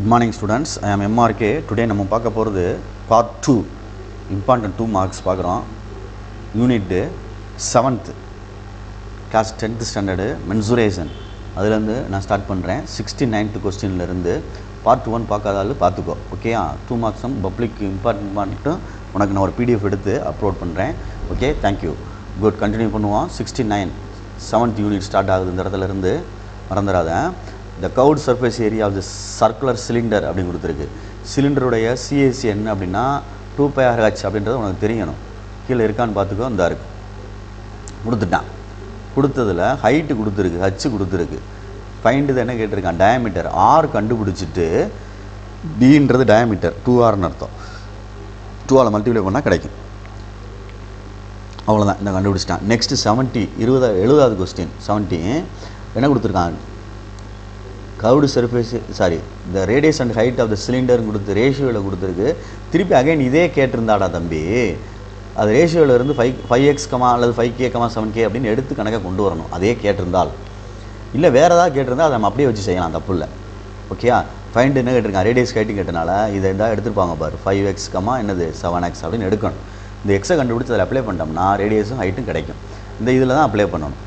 Good morning students, I am MRK. Today நம்ம பார்க்க போகிறது part 2 important 2 marks பார்க்குறோம். Unit 7th class 10th standard mensuration அதுலேருந்து நான் ஸ்டார்ட் பண்ணுறேன். 69th கொஸ்டின்லேருந்து part 1 பார்க்காதாலும் பார்த்துக்கோ. ஓகேயா 2 மார்க்ஸும் பப்ளிக் இம்பார்ட்டும் உனக்கு நான் ஒரு PDF எடுத்து அப்லோட் பண்ணுறேன். Okay thank you. குட் கண்டினியூ பண்ணுவோம். 69 7th யூனிட் ஸ்டார்ட் ஆகுது இந்த இடத்துலேருந்து மறந்துடாத. The curved surface area of the circular cylinder அப்படின்னு கொடுத்துருக்கு. சிலிண்டருடைய CAC என்ன அப்படின்னா 2πRH அப்படின்றது உனக்கு தெரியணும். கீழே இருக்கான்னு பார்த்துக்கோ. இந்த இருக்கு கொடுத்துட்டான். கொடுத்ததில் ஹைட்டு கொடுத்துருக்கு, ஹச் கொடுத்துருக்கு. ஃபைண்டு என்ன கேட்டிருக்கான், டயாமீட்டர் ஆர் கண்டுபிடிச்சிட்டு டின்றது டயாமீட்டர் 2Rன்னு அர்த்தம். 2ஆல் மல்டிப்ளை பண்ணால் கிடைக்கும். அவ்வளோதான், இந்த கண்டுபிடிச்சிட்டான். நெக்ஸ்ட்டு 70வது கொஸ்டின் 70 என்ன கொடுத்துருக்கான், கவுடு சர்ஃபேஸ் இந்த radius and height of the cylinder கொடுத்து ரேஷியோவில் கொடுத்துருக்கு. திருப்பி அகைன் இதே கேட்டிருந்தாடா தம்பி, அது ரேஷியோவில் இருந்து 5x அல்லது 5k 7k அப்படின்னு எடுத்து கணக்காக கொண்டு வரணும். அதே கேட்டிருந்தால் இல்லை வேறு ஏதாவது கேட்டிருந்தால் அதை நம்ம அப்படியே வச்சு செய்யலாம், தப்பு இல்லை. ஓகேயா ஃபைண்ட் என்ன கேட்டிருக்கான், ரேடியஸ் ஹைட்டு கேட்டனால இதை இருந்தால் எடுத்துருப்பாங்க பாரு. 5x 7x அப்படின்னு எடுக்கணும். இந்த எக்ஸை கண்டுபிடிச்சி அதில் அப்ளை பண்ணிட்டோம்னா ரேடியஸும் ஹைட்டும் கிடைக்கும். இந்த இதில் தான் அப்ளை பண்ணணும்.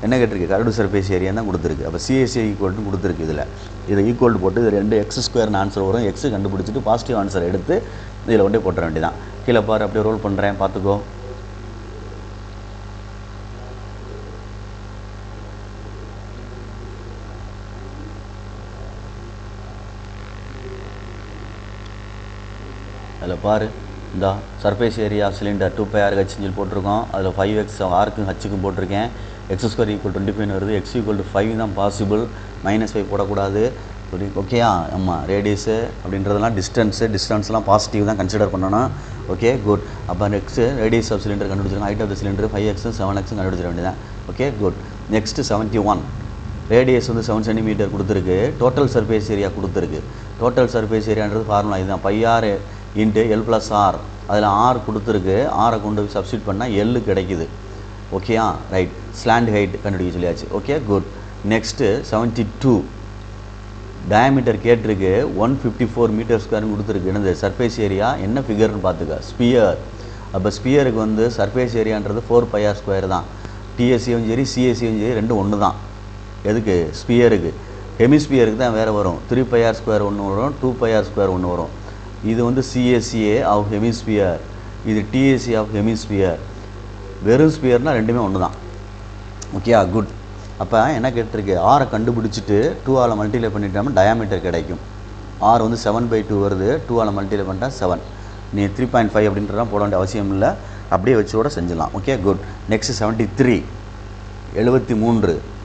என்ன கேட்டிருக்கு, கர்வ்டு சர்ஃபேஸ் ஏரியா தான் கொடுத்துருக்கு. அப்போ CAC ஈக்குவல்ட்டு கொடுத்துருக்கு. இதை ஈக்குவல் போட்டு இது 2x² ஆன்சர் வரும். எக்ஸ் கண்டுபிடிச்சிட்டு பாசிட்டிவ் ஆன்சர் எடுத்து இதில் கொண்டே போட்டுற வேண்டியதான். கீழே பாரு, அப்படியே ரோல் பண்ணுறேன் பார்த்துக்கோ. அதில் பாரு, இந்த சர்ஃபேஸ் ஏரியா சிலிண்டர் 2πRH போட்டிருக்கோம். அதில் 5x ஆருக்கும் ஹச்சுக்கும் போட்டிருக்கேன். x² = 25 வருது. x = 5 தான் பாசிபிள், -5 போடக்கூடாது. ஓகேயா ஆமாம். ரேடியஸு அப்படின்றதெல்லாம் டிஸ்டன்ஸ்லாம் பாசிட்டிவ் தான் கன்சிடர் பண்ணணும். Okay good. அப்போ நெக்ஸ்ட்டு ரேடியஸ் ஆஃப் சிலிண்டர் கண்டுபிடிச்சிருக்கோம். Height of the cylinder 5x 7x கண்டுபிடிச்சிட வேண்டியதான். Okay good. Next 71 radius 7 cm கொடுத்துருக்கு. டோட்டல் சர்ஃபேஸ் ஏரியா கொடுத்துருக்கு. டோட்டல் சர்ஃபேஸ் ஏரியான்றது ஃபார்முலா இதுதான், πr × L+R. அதில் ஆர் கொடுத்துருக்கு. ஆரை கொண்டு போய் சப்ஸ்டியூட் பண்ணால் எல் கிடைக்குது. ஓகேயா ரைட். ஸ்லாண்ட் ஹைட் கண்டுபிடிக்க சொல்லியாச்சு. Okay good. நெக்ஸ்ட்டு 72 டயாமீட்டர் கேட்டிருக்கு. 154 m² கொடுத்துருக்கு. என்னது சர்ஃபேஸ் ஏரியா என்ன ஃபிகர்னு பார்த்துக்க, ஸ்பியர். அப்போ ஸ்பியருக்கு சர்ஃபேஸ் ஏரியான்றது 4πr² தான். TSCயும் சரி CACயும் சரி ரெண்டும் ஒன்று தான். எதுக்கு, ஸ்பியருக்கு. ஹெமிஸ்பியருக்கு தான் வேறு வரும். 3πr² ஒன்று வரும், 2πr² ஒன்று வரும். இது CACA ஆஃப் ஹெமிஸ்பியர், இது TAC ஆஃப் ஹெமிஸ்பியர். வெறும் ஸ்பியர்னால் ரெண்டுமே ஒன்று தான். ஓகேயா குட். அப்போ என்ன கேட்டிருக்கு, ஆரை கண்டுபிடிச்சிட்டு 2ஆல் மல்டிப்ளை பண்ணிட்டோம்னா டயாமீட்டர் கிடைக்கும். ஆர் 7/2 வருது. 2ஆல் மல்டிப்ளை பண்ணிட்டா 7. நீ 3.5 அப்படின்றதான் போட வேண்டிய அவசியம் இல்லை, அப்படியே வச்சோட செஞ்சிடலாம். Okay good. Next 73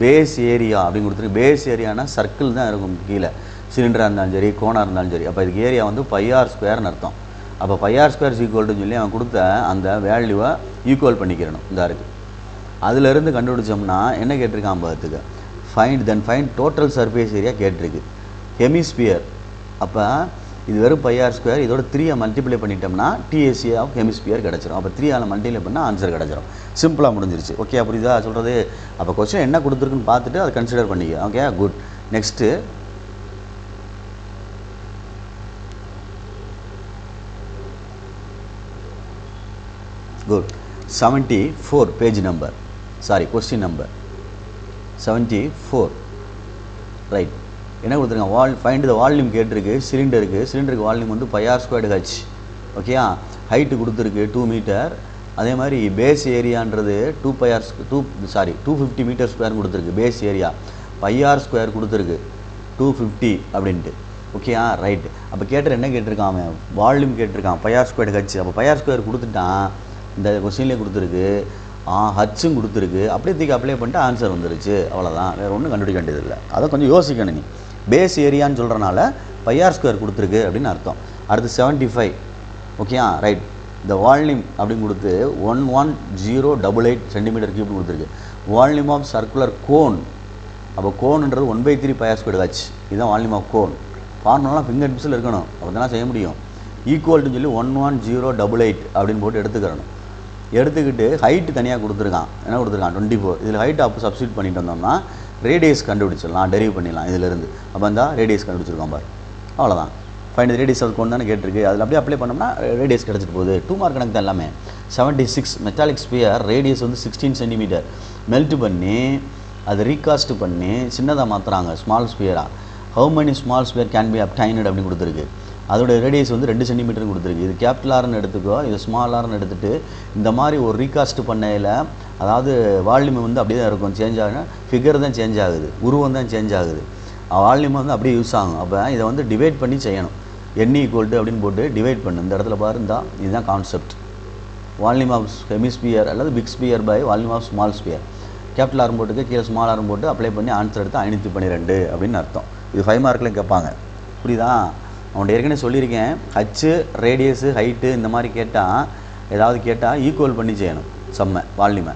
base area அப்படின்னு கொடுத்துருக்கு. பேஸ் ஏரியானா சர்க்கிள் தான் இருக்கும் கீழே, சிலிண்டராக இருந்தாலும் சரி கோனாக இருந்தாலும் சரி. அப்போ இதுக்கு ஏரியா πr² அர்த்தம். அப்போ πr² ஈக்குவல்ட்டுன்னு சொல்லி அவன் கொடுத்த அந்த வேல்யூவை ஈக்குவல் பண்ணிக்கிறணும். இந்த இருக்குது. அதிலிருந்து கண்டுபிடிச்சோம்னா என்ன கேட்டிருக்கான் பார்த்துக்க, ஃபைண்ட் டோட்டல் சர்ஃபேஸ் ஏரியா கேட்டிருக்கு. ஹெமிஸ்பியர். அப்போ இது வெறும் πr², இதோட 3 மல்டிப்ளை பண்ணிட்டோம்னா TAC ஆஃப் ஹெமிஸ்பியர் கிடச்சிரும். அப்போ 3ஆல் மல்டிப்ளை பண்ணால் ஆன்சர் கிடச்சிரும். சிம்பிளாக முடிஞ்சிருச்சு. ஓகே புரியுதா சொல்கிறது. அப்போ கொஸ்டின் என்ன கொடுத்துருக்குன்னு பார்த்துட்டு அதை கன்சிடர் பண்ணிக்க. Okay good. Next good. 74 page number, question number 74 right. என்ன கொடுத்துருங்க, ஃபைண்ட் த வால்யூம் கேட்டிருக்கு. சிலிண்டருக்கு வால்யூம் πr²H. ஓகேயா ஹைட்டு கொடுத்துருக்கு 2 மீட்டர். அதே மாதிரி பேஸ் ஏரியான்றது 250 m² கொடுத்துருக்கு. பேஸ் ஏரியா πr² கொடுத்துருக்கு 250 அப்படின்ட்டு. ஓகேயா ரைட். அப்போ என்ன கேட்டிருக்கான் அவன், வால்யூம் கேட்டிருக்கான் πr²H. அப்போ πr² கொடுத்துட்டான். இந்த கொஸ்டின்லேயே கொடுத்துருக்கு. ஹச்சும் கொடுத்துருக்கு. அப்படியே தூக்கி அப்ளை பண்ணிட்டு ஆன்சர் வந்துருச்சு. அவ்வளோதான், வேறு ஒன்றும் கண்டுபிடிக்க வேண்டியதில்லை. அதை கொஞ்சம் யோசிக்கணும். நீ பேஸ் ஏரியான்னு சொல்கிறனால πr² கொடுத்துருக்கு அப்படின்னு அர்த்தம். அடுத்து 75 ஓகேயா ரைட். இந்த வால்யூம் அப்படின்னு கொடுத்து 11088 cm³ கொடுத்துருக்கு. Volume of circular cone. அப்போ கோன்ன்றது 1/3 πr²H. இதுதான் வால்யூம் ஆஃப் கோன். ஃபார்முலாலாம் ஃபிங்கர் டிப்ஸில் இருக்கணும், அப்போ தான் செய்ய முடியும். ஈக்குவல்ட்டுன்னு சொல்லி 11088 அப்படின்னு போட்டு எடுத்துக்கிறணும். எடுத்துக்கிட்டு ஹைட்டு தனியாக கொடுத்துருக்கான். என்ன கொடுத்துருக்கான் 24. இதில் ஹைட் அப்போ சப்ஸ்டியூட் பண்ணிட்டு வந்தோம்னா ரேடியஸ் கண்டுபிடிச்சிடலாம், டெரிவ் பண்ணிடலாம் இதிலிருந்து. அப்போ இந்த ரேடியஸ் கண்டுபிடிச்சிருக்கோம் பாரு. அவ்வளோதான். ஃபைண்ட் ரேடியஸ் ஆஃப் கோன் தானே கேட்டிருக்கு. அதில் அப்படியே அப்ளை பண்ணோம்னா ரேடியஸ் கிடச்சிட்டு போகுது. 2 மார்க் கணக்கு தான் எல்லாமே. 76 மெட்டாலிக் ஸ்பியர் ரேடியஸ் வந்து 16 சென்டிமீட்டர் மெல்ட் பண்ணி அதை ரீகாஸ்ட் பண்ணி சின்னதாக மாற்றுறாங்க ஸ்மால் ஸ்பியராக. How many small sphere can be obtained அப்படின்னு கொடுத்துருக்கு. அதோட ரேடியஸ் வந்து 2 சென்டிமீட்டர்னு கொடுத்துருக்கு. இது கேபிட்டல் ஆர்னு எடுத்துக்கோ, இது ஸ்மால் ஆர்னு எடுத்துகிட்டு இந்த மாதிரி ஒரு ரீகாஸ்ட் பண்ணையில் அதாவது வால்யூம் வந்து அப்படியே தான் இருக்கும், சேஞ்ச் ஆகுனா ஃபிகர் தான் சேஞ்ச் ஆகுது, உருவம் தான் சேஞ்ச் ஆகுது, வால்யூம் வந்து அப்படியே யூஸ் ஆகும். அப்போ இதை வந்து டிவைட் பண்ணி செய்யணும். n ஈக்குவல் அப்படின்னு போட்டு டிவைட் பண்ணு. இந்த இடத்துல பாருந்தா இதுதான் கான்செப்ட். வால்யூம் ஆஃப் ஹெமிஸ்பியர் அல்லது big sphere by volume of small sphere. Capital ஆர்ம் போட்டுக்கு கீழே ஸ்மால் ஆர்ம் போட்டு அப்ளை பண்ணி ஆன்சர் எடுத்து 512 அப்படின்னு அர்த்தம். இது 5 மார்க்லையும் கேட்பாங்க. புரியுதா? அவன்கிட்ட ஏற்கனவே சொல்லியிருக்கேன், ஹச்சு ரேடியஸு ஹைட்டு இந்த மாதிரி கேட்டால் ஏதாவது கேட்டால் ஈக்குவல் பண்ணி செய்யணும் சம்மை வால்யூமை.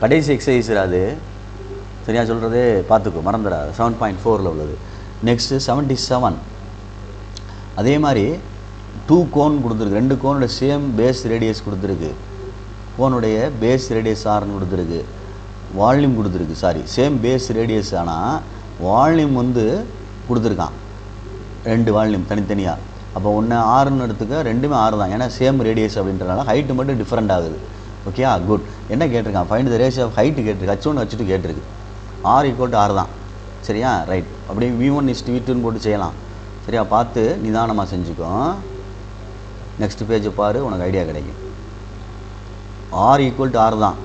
கடைசி எக்ஸசைஸ் அது சரியாக சொல்கிறது பார்த்துக்கோ, மறந்துடாது. 7.4 உள்ளது. நெக்ஸ்ட்டு 77. அதே மாதிரி 2 கோன் கொடுத்துருக்கு. 2 கோனோட சேம் பேஸ் ரேடியஸ் கொடுத்துருக்கு. கோனுடைய பேஸ் ரேடியஸ் ஆர்னு கொடுத்துருக்கு. வால்யூம் கொடுத்துருக்கு. சேம் பேஸ் ரேடியஸ், ஆனால் வால்யூம் வந்து கொடுத்துருக்கான் 2 வால்யூம் தனித்தனியாக. அப்போ ஒன்று 6ன்னு எடுத்துக்க, ரெண்டுமே 6 தான், ஏன்னா சேம் ரேடியஸ் அப்படின்றனால. ஹைட்டு மட்டும் டிஃப்ரெண்ட் ஆகுது. Okay, good. என்ன கேட்டிருக்கான்? Find the ratio of height கேட்டிருக்கு. H1 H2 கேட்டிருக்கு. R = 6 தான். சரியா? ரைட். அப்படியே V1 = V2ன்னு போட்டு செய்யலாம். சரியா? பார்த்து நிதானமாக செஞ்சுக்கோ. நெக்ஸ்ட் பேஜை பாரு, உனக்கு ஐடியா கிடைக்கும். R = 6 தான்.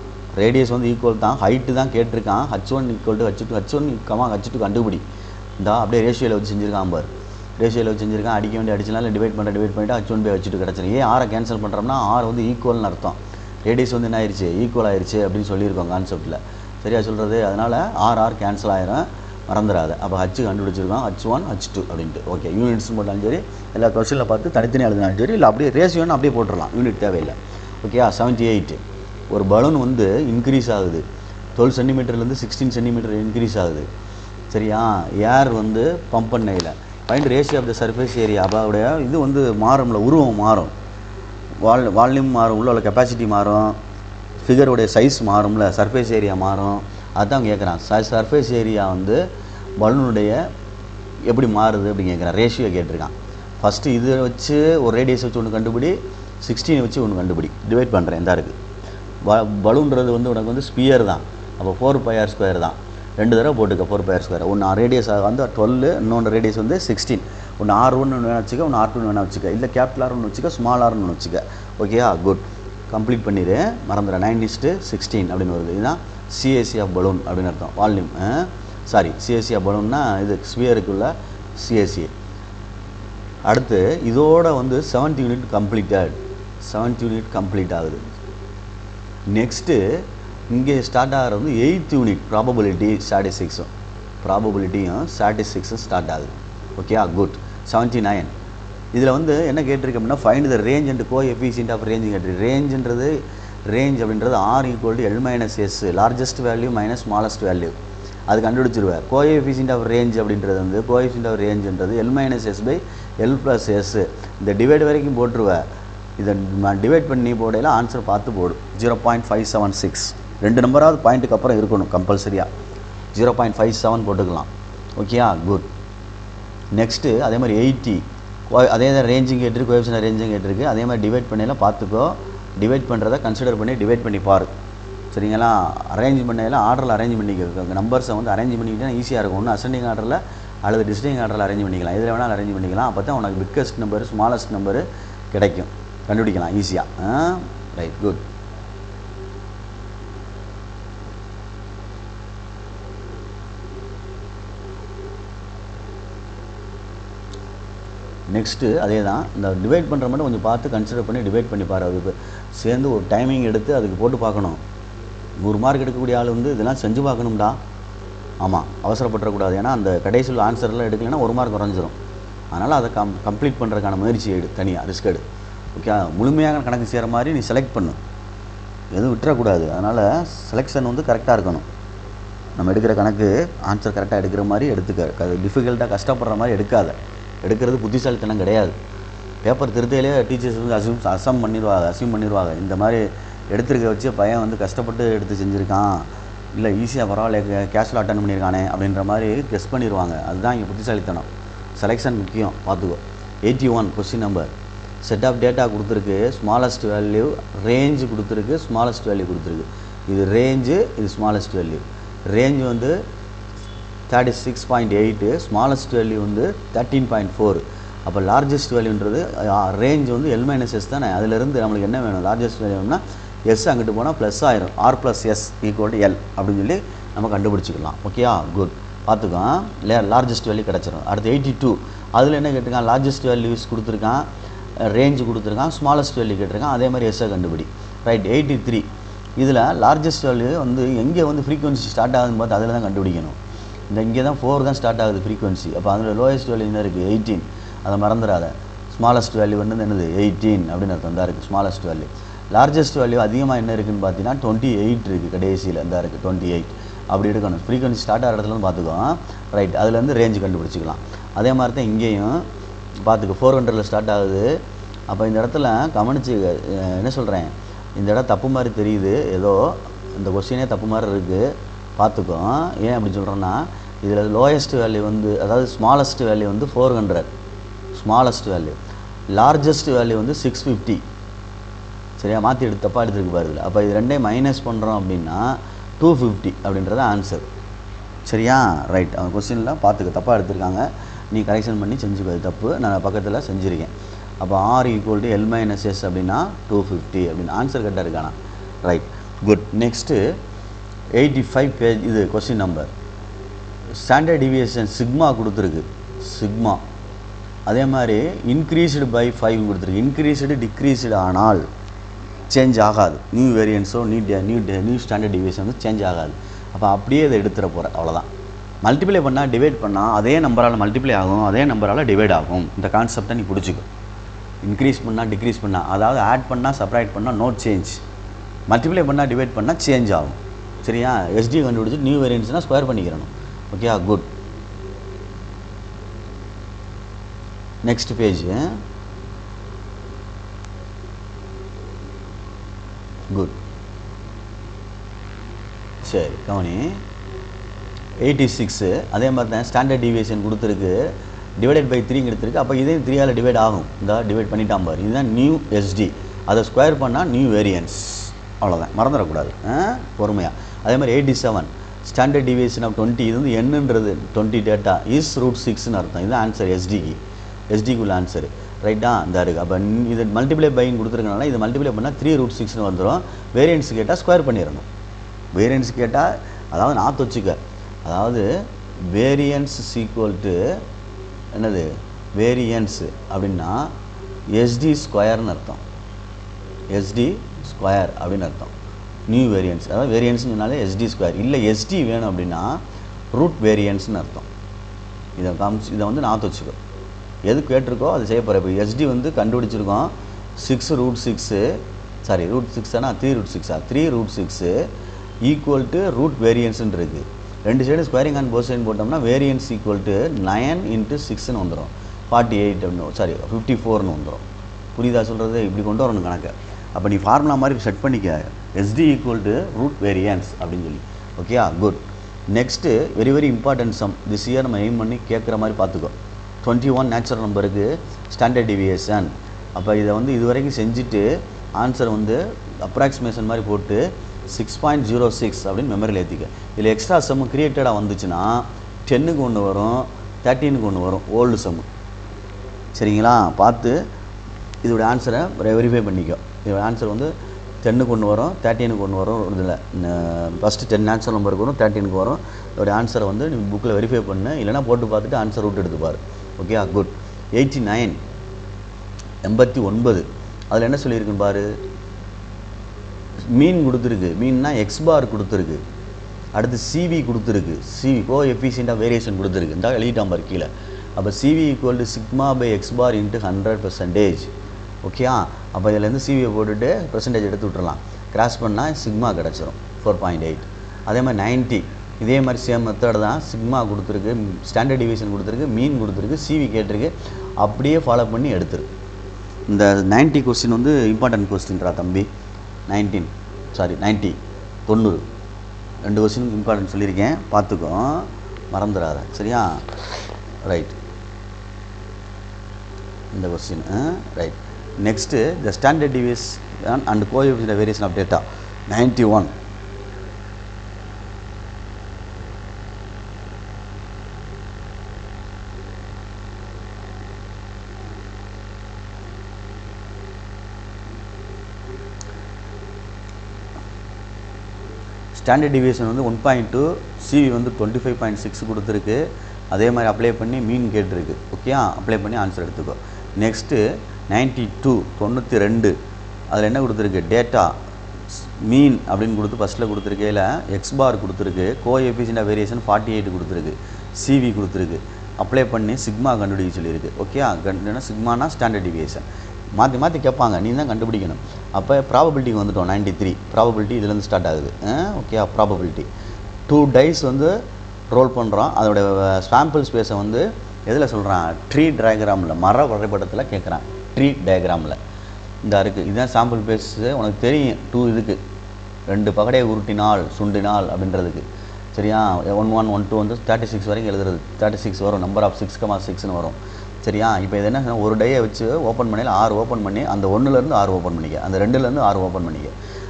ரேடியஸ் வந்து ஈக்குவல் தான். ஹைட்டு தான் கேட்டிருக்கான். H1 = H2. H1, H2 கண்டுபிடி. இந்த அப்படியே ரேஷியோவில் வச்சு செஞ்சுருக்கான் பாரு. ரேஷியோவில் வச்சு செஞ்சுருக்கான். அடிக்க வேண்டிய அடிச்சனால டிவைட் பண்ணிட்டு H1/H2 கிடச்சிரும். ஏன் ஆரை கேன்சல் பண்ணுறோம்னா R வந்து ஈக்குவல்னு அர்த்தம். ரேடியஸ் வந்து என்ன ஆயிடுச்சு? ஈக்குவல் ஆயிடுச்சு அப்படின்னு சொல்லியிருக்கோம் கான்செப்ட்டில். சரியா சொல்கிறது? அதனால் R கேன்சல் ஆயிரும், மறந்துடாது. அப்போ H கண்டுபிடிச்சிருக்கோம், H1 H2 அப்படின்ட்டு. ஓகே, யூனிட்ஸ் போட்டாலும் சரி, எல்லா கொஸ்டினில் பார்த்து தனித்தனியாக எழுதினாலும் சரி, இல்லை அப்படியே ரேஷியோன்னு அப்படியே போட்டுடலாம், யூனிட் தேவையில்லை. ஓகே. 78. ஒரு பலூன் வந்து இன்க்ரீஸ் ஆகுது. 12 சென்டிமீட்டர்லேருந்து 16 சென்டிமீட்டர் இன்க்ரீஸ் ஆகுது. சரியா? ஏர் வந்து பம்ப் பண்ணையில். Find ratio of the surface area. அதோடைய இது வந்து மாறும்ல, உருவம் மாறும், வால்யூம் மாறும், உள்ள கெப்பாசிட்டி மாறும், ஃபிகருடைய சைஸ் மாறும்ல, சர்ஃபேஸ் ஏரியா மாறும். அதுதான் கேட்குறான். சர்ஃபேஸ் ஏரியா வந்து பலூனுடைய எப்படி மாறுது அப்படின்னு கேட்குறான். ரேஷியோ கேட்டிருக்கான். ஃபஸ்ட்டு இதை வச்சு ஒரு ரேடியஸ் வச்சு ஒன்று கண்டுபிடி, 16 வச்சு ஒன்று கண்டுபிடி. டிவைட் பண்ணுறேன். இந்த இருக்குது பலூன்றது வந்து உனக்கு வந்து ஸ்பியர் தான். அப்போ 4πr² தான். 2 தடவை போட்டுக்க 4πr². ஒன்று ரேடியஸ் வந்து 12, இன்னொன்று ரேடியஸ் வந்து 16. ஒன்று R1 வேணா வச்சுக்க, ஒன்று R2 வேணா வச்சுக்க, இல்லை கேபிட்டல் R1 வச்சுக்க, ஸ்மால் R1 வச்சுக்க. ஓகேயா? குட். கம்ப்ளீட் பண்ணிடு, மறந்துடுறேன். 9:16 அப்படின்னு வருது. இதுதான் சிஏசி ஆஃப் பலூன் அப்படின்னு அர்த்தம். வால்யூம் சிஏசி ஆஃப் பலூன்னா இது ஸ்பியருக்குள்ள சிஏசி. அடுத்து இதோட வந்து 7th unit completed. 7th unit complete ஆகுது. நெக்ஸ்ட்டு இங்கே ஸ்டார்ட் ஆகிறது வந்து 8th யூனிட் ப்ராபபிலிட்டியும் ஸ்டாட்டிஸ்டிக்ஸும் ஸ்டார்ட் ஆகுது. Okay, good. 79. இதில் வந்து என்ன கேட்டிருக்கு அப்படின்னா, find the range and coefficient of range கேட்டிருக்கு. ரேஞ்ச் அப்படின்றது R = L - S, largest value minus smallest value. அது கண்டுபிடிச்சிருவேன். கோஎஃபிஷியன்ட் ஆஃப் ரேஞ்ச் அப்படின்றது வந்து ரேஞ்சுன்றது L - S/L + S. இந்த டிவைட் வரைக்கும் போட்டுருவேன். இதை டிவைட் பண்ணி போடையில் ஆன்சர் பார்த்து போடு. 0.576. 2 நம்பராவது பாயிண்ட்டுக்கு அப்புறம் இருக்கணும் கம்பல்சரியாக. 0.57 போட்டுக்கலாம். ஓகேயா? குட். நெக்ஸ்ட்டு அதே மாதிரி 80. அதே தான் ரேஞ்சும் கேட்டிருக்கு, கோஎஃபிஷியன்ட் ரேஞ்சும் கேட்டிருக்கு. அதே மாதிரி டிவைட் பண்ணையில் பார்த்துக்கோ. டிவைட் பண்ணுறதை கன்சிடர் பண்ணி டிவைட் பண்ணி பாரு. சரிங்களா? அரேஞ்ச் பண்ணையில் ஆர்டரில் அரேஞ்ச் பண்ணிக்க. நம்பர்ஸை வந்து அரேஞ்ச் பண்ணிக்கிட்டா ஈஸியாக இருக்கும். ஒன்று அசெண்டிங் ஆர்டரில் அல்லது டிஸ்டிங் ஆர்டரில் அரேஞ்ச் பண்ணிக்கலாம். இதில் வேணாலும் அரேஞ்ச் பண்ணிக்கலாம். அப்போ தான் உனக்கு பிக்கஸ்ட் நம்பர் ஸ்மாலஸ்ட் நம்பரு கிடைக்கும், கண்டுபிடிக்கலாம் ஈஸியாக. Right, good. நெக்ஸ்ட்டு அதே தான். இந்த டிவைட் பண்ணுற மட்டும் கொஞ்சம் பார்த்து கன்சிடர் பண்ணி டிவைட் பண்ணி பாரு. அதுக்கு சேர்ந்து ஒரு டைமிங் எடுத்து அதுக்கு போட்டு பார்க்கணும். 100 மார்க் எடுக்கக்கூடிய ஆள் வந்து இதெல்லாம் செஞ்சு பார்க்கணும்டா. ஆமாம், அவசரப்பட்டுறக்கூடாது. ஏன்னா அந்த கடைசியில் ஆன்சர்லாம் எடுக்கலைன்னா 1 மார்க் குறைஞ்சிரும். அதனால் அதை கம்ப்ளீட் பண்ணுறதுக்கான முயற்சி எடு, தனியாக ரிஸ்க் எடு. ஓகே, முழுமையாக கணக்கு செய்கிற மாதிரி நீ செலக்ட் பண்ணு, எதுவும் விட்டுறக்கூடாது. அதனால் செலெக்ஷன் வந்து கரெக்டாக இருக்கணும். நம்ம எடுக்கிற கணக்கு ஆன்சர் கரெக்டாக எடுக்கிற மாதிரி எடுத்துக்க. டிஃபிகல்ட்டாக கஷ்டப்படுற மாதிரி எடுக்கிறது புத்திசாலித்தனம் கிடையாது. பேப்பர் திருத்தையிலே டீச்சர்ஸ் வந்து அசம் பண்ணிடுவாங்க. இந்த மாதிரி எடுத்துருக்க வச்சு பையன் வந்து கஷ்டப்பட்டு எடுத்து செஞ்சுருக்கான், இல்லை ஈஸியாக பரவாயில்ல கேஷுவல் அட்டன் பண்ணியிருக்கானே அப்படின்ற மாதிரி கெஸ் பண்ணிடுவாங்க. அதுதான் இங்கே புத்திசாலித்தனம். செலெக்ஷன் முக்கியம் பார்த்துக்கோ. 81 question number. Set of data கொடுத்துருக்கு, ஸ்மாலஸ்ட் வேல்யூ, ரேஞ்சு கொடுத்துருக்கு, ஸ்மாலஸ்ட் வேல்யூ கொடுத்துருக்கு. இது ரேஞ்சு, இது ஸ்மாலஸ்ட் வேல்யூ. ரேஞ்சு வந்து 36.8, ஸ்மாலஸ்ட் வேல்யூ வந்து 13.4. அப்போ லார்ஜஸ்ட் வேல்யூன்றது ரேஞ்ச் வந்து L-S தானே. அதிலிருந்து நம்மளுக்கு என்ன வேணும், லார்ஜஸ்ட் வேல்யூனா எஸ் அங்கிட்டு போனால் ப்ளஸ் ஆயிரும். R plus S equal to L அப்படின்னு சொல்லி நம்ம கண்டுபிடிச்சிக்கலாம். ஓகேயா, குட். பார்த்துக்கோ, லார்ஜஸ்ட் வேல்யூ கிடச்சிரும். அடுத்து 82, அதில் என்ன கேட்டிருக்கான், லார்ஜஸ்ட் வேல்யூஸ் கொடுத்துருக்கான், ரேஞ்சு கொடுத்துருக்கான், ஸ்மாலஸ்ட் வேல்யூ கேட்டிருக்கான், அதே மாதிரி எஸ்ஸை கண்டுபிடி. ரைட். 83, இதில் லார்ஜஸ்ட் வேல்யூ வந்து எங்கே வந்து ஃப்ரீக்வன்சி ஸ்டார்ட் ஆகுதுன்னு பார்த்து அதில் தான் கண்டுபிடிக்கணும். இங்கே தான் 4 தான் ஸ்டார்ட் ஆகுது ஃப்ரீக்வன்சி. அப்போ அதில் லோயஸ்ட் வேல்யூ என்ன இருக்குது, 18. அதை மறந்துடாத. ஸ்மாலஸ்ட் வேல்யூ வந்து என்னது, 18 அப்படின்னு அர்த்தம் தான் இருக்குது ஸ்மாலஸ்ட் வேல்யூ. லார்ஜஸ்ட் வேல்யூ அதிகமாக என்ன இருக்குதுன்னு பார்த்தீங்கன்னா 28 இருக்குது கடைசியில் தான் இருக்குது, 28 அப்படி எடுக்கணும். ஃப்ரீக்வன்சி ஸ்டார்ட் ஆகிற இடத்துல பார்த்துக்கோ. ரைட். அதுலேருந்து ரேஞ்சு கண்டுபிடிச்சிக்கலாம். அதே மாதிரி தான் இங்கேயும் பார்த்துக்கோ, 400 ஸ்டார்ட் ஆகுது. அப்போ இந்த இடத்துல கவனிச்சு என்ன சொல்கிறேன், இந்த இடம் தப்பு மாதிரி தெரியுது, ஏதோ இந்த கொஸ்டினே தப்பு மாதிரி இருக்குது, பார்த்துக்கோ. ஏன் அப்படி சொல்கிறேன்னா, இதில் லோயஸ்ட் வேல்யூ வந்து, அதாவது ஸ்மாலஸ்ட் வேல்யூ வந்து 400 ஸ்மாலஸ்ட் வேல்யூ, லார்ஜஸ்ட் வேல்யூ வந்து 650. சரியா, மாற்றி எடுத்து தப்பாக எடுத்துருக்கு பாருங்க. அப்போ இது ரெண்டையும் மைனஸ் பண்ணுறோம் அப்படின்னா 250 அப்படின்றது ஆன்சர். சரியா, ரைட். அவன் கொஸ்டினில் பார்த்துக்க தப்பாக எடுத்துருக்காங்க, நீ கரெக்ஷன் பண்ணி செஞ்சுக்கோ. தப்பு நான் பக்கத்தில் செஞ்சுருக்கேன். அப்போ ஆர் ஈக்குவல் டு L-S அப்படின்னா 250 அப்படின்னு ஆன்சர் கரெக்டாக இருக்கானா. Right, good. Next 85 page. இது question number. Standard deviation sigma கொடுத்துருக்கு, சிக்மா. அதே மாதிரி இன்க்ரீஸ்டு பை 5 கொடுத்துருக்கு. இன்க்ரீஸ்டு டிக்ரீஸ்டு ஆனால் சேஞ்ச் ஆகாது. நியூ வேரியன்ஸோ நியூ ஸ்டாண்டர்ட் டிவியேஷன் வந்து சேஞ்ச் ஆகாது. அப்போ அப்படியே இதை எடுத்துகிற போகிற, அவ்வளோதான். மல்டிப்ளை பண்ணால் டிவைட் பண்ணால் அதே நம்பரால் மல்டிப்ளை ஆகும், அதே நம்பரால் டிவைட் ஆகும். இந்த கான்செப்டை நீ பிடிச்சிக்கோ. இன்க்ரீஸ் பண்ணால் டிக்ரீஸ் பண்ணால், அதாவது ஆட் பண்ணால் சப்ராக்ட் பண்ணால் நோ சேஞ்ச், மல்டிப்ளை பண்ணால் டிவைட் பண்ணால் சேஞ்ச் ஆகும். சரியா, எஸ்டி கண்டுபிடிச்சி நியூ வேரியன்ஸ்னால் ஸ்கொயர் பண்ணிக்கிறணும். Okay, good. Next page. Good. சரி, கவனி. 86 அதே மாதிரி தான் ஸ்டாண்டர்ட் டிவியேஷன் கொடுத்துருக்கு, டிவைடட் பை 3 எடுத்துருக்கு. அப்போ இதே 3ஆல் டிவைட் ஆகும். இந்த டிவைட் பண்ணிட்டான் பாரு, இதுதான் நியூ எஸ்டி. அதை ஸ்கொயர் பண்ணால் நியூ வேரியன்ஸ், அவ்வளோதான், மறந்துடக்கூடாது பொறுமையாக. அதே மாதிரி 87 ஸ்டாண்டர்ட் டிவியேஷன் ஆஃப் 20, இது வந்து என்னன்றது 20 டேட்டா இஸ் √6ன்னு அர்த்தம். இதுதான் ஆன்சர் எஸ்டிக்கு, எஸ்டிக்குள்ள ஆன்சர். ரைட்டா, இந்த இருக்குது. அப்போ இது மல்டிப்ளை பைன்னு கொடுத்துருக்கனால இது மல்டிப்ளை பண்ணால் 3√6ன்னு வந்துடும். வேரியன்ஸ் கேட்டால் ஸ்கொயர் பண்ணிடணும். வேரியன்ஸ் கேட்டால், அதாவது நான் வச்சுக்க, அதாவது வேரியன்ஸ் ஈக்குவல் டு என்னது, வேரியன்ஸ் அப்படின்னா எஸ்டி ஸ்கொயர்னு அர்த்தம், எஸ்டி ஸ்கொயர் அப்படின்னு அர்த்தம். நியூ வேரியன்ஸ், அதாவது வேரியன்ஸ்னு சொன்னாலே எஸ்டி ஸ்கொயர். இல்லை எஸ்டி வேணும் அப்படின்னா ரூட் வேரியன்ஸ்னு அர்த்தம். இதை வந்து நான் வச்சுக்கோ, எது கேட்டிருக்கோ அது செய்ய போகிற. இப்போ எஸ்டி வந்து கண்டுபிடிச்சிருக்கோம், 6√6, சாரி √6 3√6 3√6 ஈக்குவல் டு ரூட் வேரியன்ஸ்ன்னு இருக்குது. ரெண்டு side squaring and both side போட்டோம்னா வேரியன்ஸ் ஈக்குவல் டு 9 × 6ன்னு வந்துடும், 48 அப்படின்னு, சாரி 54ன்னு வந்துடும். புரியுதா சொல்கிறது, இப்படி கொண்டு வரணும் கணக்கு. அப்போ நீ ஃபார்முலா மாதிரி செட் பண்ணிக்க, SD equal to root variance அப்படின்னு சொல்லி. Okay, good. Next very very important sum. This year நம்ம எய்ம் பண்ணி கேட்குற மாதிரி பார்த்துக்கோ. 21 நேச்சுரல் நம்பருக்கு ஸ்டாண்டர்ட் டிவியேஷன். அப்போ இதை வந்து இது வரைக்கும் செஞ்சுட்டு ஆன்சர் வந்து அப்ராக்சிமேஷன் மாதிரி போட்டு 6.06 அப்படின்னு மெமரியில் ஏற்றிக்க. இதில் எக்ஸ்ட்ரா சம்மு கிரியேட்டடாக வந்துச்சுன்னா 10க்கு ஒன்று வரும், 13க்கு ஒன்று வரும், ஓல்டு சம்மு. சரிங்களா, பார்த்து இதோட ஆன்சரை வெரிஃபை பண்ணிக்கோ. இதோட ஆன்சர் வந்து 10க்கு ஒன்று வரும், 13க்கு ஒன்று வரும். இதில் ஃபஸ்ட்டு 10 நேச்சுரல் நம்பருக்கு வரும், 13க்கு வரும். இதோட ஆன்சரை வந்து நீ புக்கில் வெரிஃபை பண்ணு, இல்லைனா போட்டு பார்த்துட்டு ஆன்சர் ரூட் எடுத்துப்பார். Okay, good. 89 89 அதில் என்ன சொல்லியிருக்குன்னு பாரு. மீன் கொடுத்துருக்கு, மீன்னா எக்ஸ் பார் கொடுத்துருக்கு. அடுத்து சிவி கொடுத்துருக்கு, CV coefficient of variation கொடுத்துருக்கு. இந்த எழுதிட்டான் பார் கீழே. அப்போ CV equal to sigma by X bar into 100%. ஓகேயா, அப்போ இதிலேருந்து சிவியை போட்டுட்டு பெர்சன்டேஜ் எடுத்து விட்டுறலாம். கிராஸ் பண்ணால் சிக்மா கிடச்சிரும் 4.8. அதே மாதிரி 90 இதே மாதிரி சேம் மெத்தட் தான். சிக்மா கொடுத்துருக்கு, ஸ்டாண்டர்ட் டிவியேஷன் கொடுத்துருக்கு, மீன் கொடுத்துருக்கு, சிவி கேட்டிருக்கு. அப்படியே ஃபாலோ பண்ணி எடுத்துரு. இந்த 90 கொஸ்டின் வந்து இம்பார்ட்டன்ட் கொஸ்டின்ரா தம்பி. 90 ரெண்டு கொஸ்டினுக்கு இம்பார்ட்டன்ட் சொல்லியிருக்கேன், பார்த்துக்கோ, மறந்துடாத. சரியா, ரைட். இந்த கொஸ்டின். Right. Next the standard deviation and coefficient variation of data 91. Standard deviation வந்து 1.2, சிவி வந்து 25.6 கொடுத்துருக்கு. அதே மாதிரி அப்ளை பண்ணி மீன் கேட்டிருக்கு. ஓகே, அப்ளை பண்ணி ஆன்சர் எடுத்துக்கோ. நெக்ஸ்ட்டு 92, 92 அதில் என்ன கொடுத்துருக்கு? டேட்டா மீன் அப்படின்னு கொடுத்து ஃபஸ்ட்டில் கொடுத்துருக்கையில் எக்ஸ் பார் கொடுத்துருக்கு. கோஎஃபிஷியன்ட் ஆஃப் வேரியேஷன் 48 கொடுத்துருக்கு. சிவி கொடுத்துருக்கு. அப்ளை பண்ணி சிக்மா கண்டுபிடிக்க சொல்லியிருக்கு. ஓகே, சிக்மானா ஸ்டாண்டர்ட் டிவியேஷன். மாற்றி மாற்றி கேட்பாங்க, நீ தான் கண்டுபிடிக்கணும். அப்போ ப்ராபபிலிட்டிக்கு வந்துட்டோம். 93 ப்ராபபிலிட்டி இதுலேருந்து ஸ்டார்ட் ஆகுது. ஓகே, ப்ராபபிலிட்டி 2 டைஸ் வந்து ரோல் பண்ணுறோம். அதோட சாம்பிள் ஸ்பேஸை வந்து எதில் சொல்கிறான்? ட்ரீ டயக்ராமில், மர வரைபடத்தில் கேட்குறான். ட்ரீ டயக்ராமில் இந்த இருக்குது. இதுதான் சாம்பிள் ஸ்பேஸு. உனக்கு தெரியும் 2 இதுக்கு 2 பகடையை உருட்டினால் சுண்டினால் அப்படின்றதுக்கு. சரியா? 11, 12 வந்து 36 வரைக்கும் எழுதுறது. 36 வரும். நம்பர் ஆஃப் 6,6ன்னு வரும். சரியா? இப்போ இது என்ன, ஒரு டையை வச்சு ஓப்பன் பண்ணியில் 6 ஓப்பன் பண்ணி அந்த 1லேருந்து 6 ஓப்பன் பண்ணிக்க, அந்த 2லேருந்து 6 ஓப்பன் பண்ணிக்க.